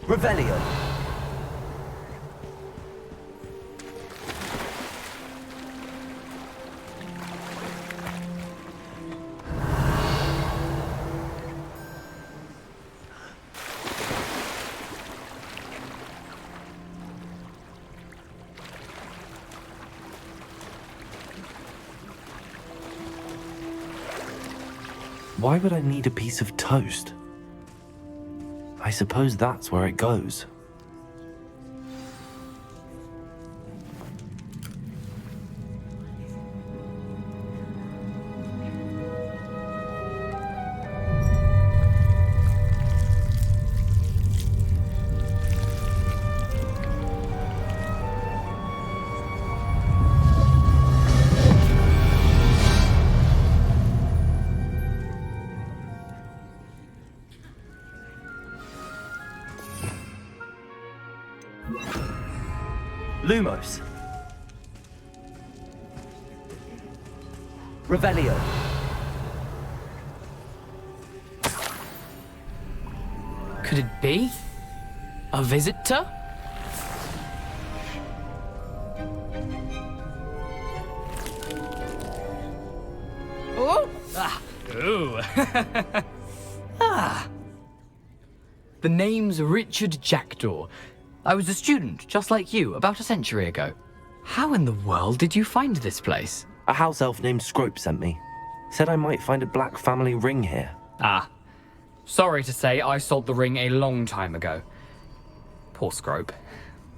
Revelio. Why would I need a piece of toast? I suppose that's where it goes. Lumos. Revelio. Could it be? A visitor? Oh! Ah. Ooh. Ah. The name's Richard Jackdaw. I was a student, just like you, about a century ago. How in the world did you find this place? A house elf named Scrope sent me. Said I might find a black family ring here. Ah. Sorry to say, I sold the ring a long time ago. Poor Scrope.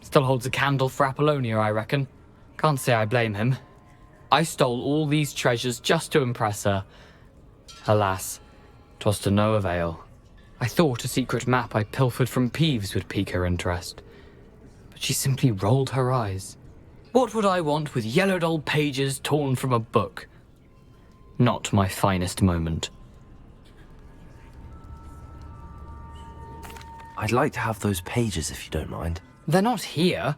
Still holds a candle for Apollonia, I reckon. Can't say I blame him. I stole all these treasures just to impress her. Alas, 'twas to no avail. I thought a secret map I pilfered from Peeves would pique her interest. But she simply rolled her eyes. What would I want with yellowed old pages torn from a book? Not my finest moment. I'd like to have those pages if you don't mind. They're not here.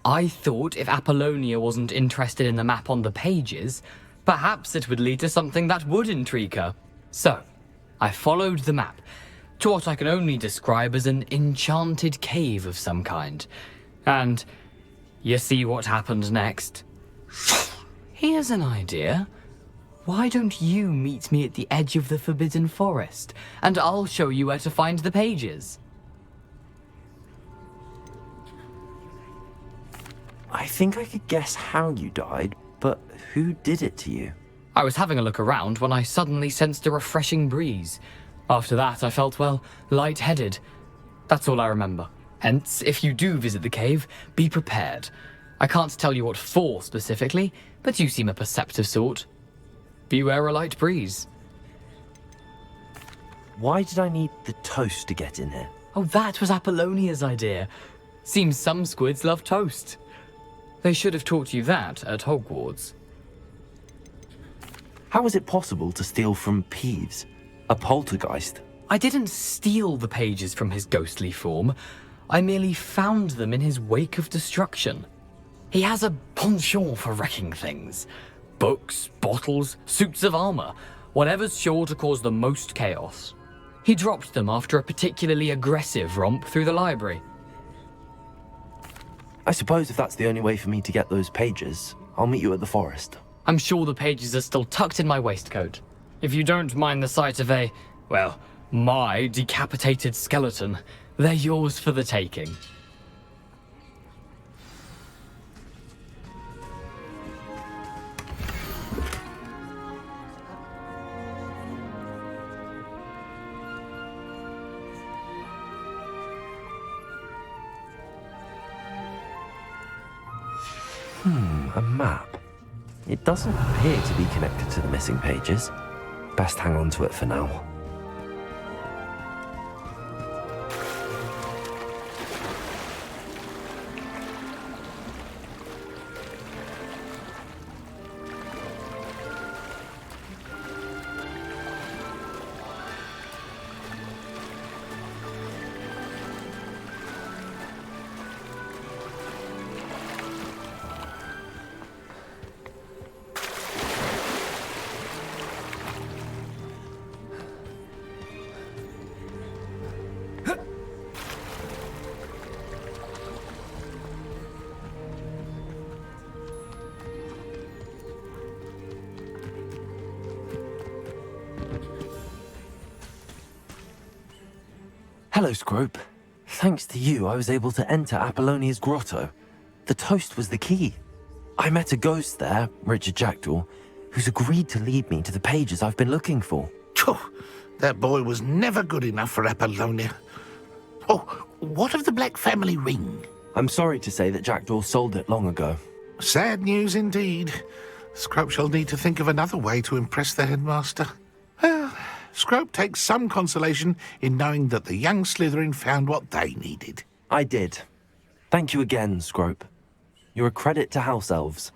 I thought if Apollonia wasn't interested in the map on the pages, perhaps it would lead to something that would intrigue her. So, I followed the map to what I can only describe as an enchanted cave of some kind. And you see what happened next? Here's an idea. Why don't you meet me at the edge of the Forbidden Forest, and I'll show you where to find the pages? I think I could guess how you died, but who did it to you? I was having a look around when I suddenly sensed a refreshing breeze. After that, I felt, well, lightheaded. That's all I remember. Hence, if you do visit the cave, be prepared. I can't tell you what for specifically, but you seem a perceptive sort. Beware a light breeze. Why did I need the toast to get in here? Oh, that was Apollonia's idea. Seems some squids love toast. They should have taught you that at Hogwarts. How is it possible to steal from Peeves? A poltergeist? I didn't steal the pages from his ghostly form. I merely found them in his wake of destruction. He has a penchant for wrecking things. Books, bottles, suits of armor, whatever's sure to cause the most chaos. He dropped them after a particularly aggressive romp through the library. I suppose if that's the only way for me to get those pages, I'll meet you at the forest. I'm sure the pages are still tucked in my waistcoat. If you don't mind the sight of a, well, my decapitated skeleton, they're yours for the taking. A map. It doesn't appear to be connected to the missing pages. Best hang on to it for now. Hello, Scrope. Thanks to you, I was able to enter Apollonia's grotto. The toast was the key. I met a ghost there, Richard Jackdaw, who's agreed to lead me to the pages I've been looking for. Phew, that boy was never good enough for Apollonia. Oh, what of the Black family ring? I'm sorry to say that Jackdaw sold it long ago. Sad news indeed. Scrope shall need to think of another way to impress the headmaster. Well, Scrope takes some consolation in knowing that the young Slytherin found what they needed. I did. Thank you again, Scrope. You're a credit to House Elves.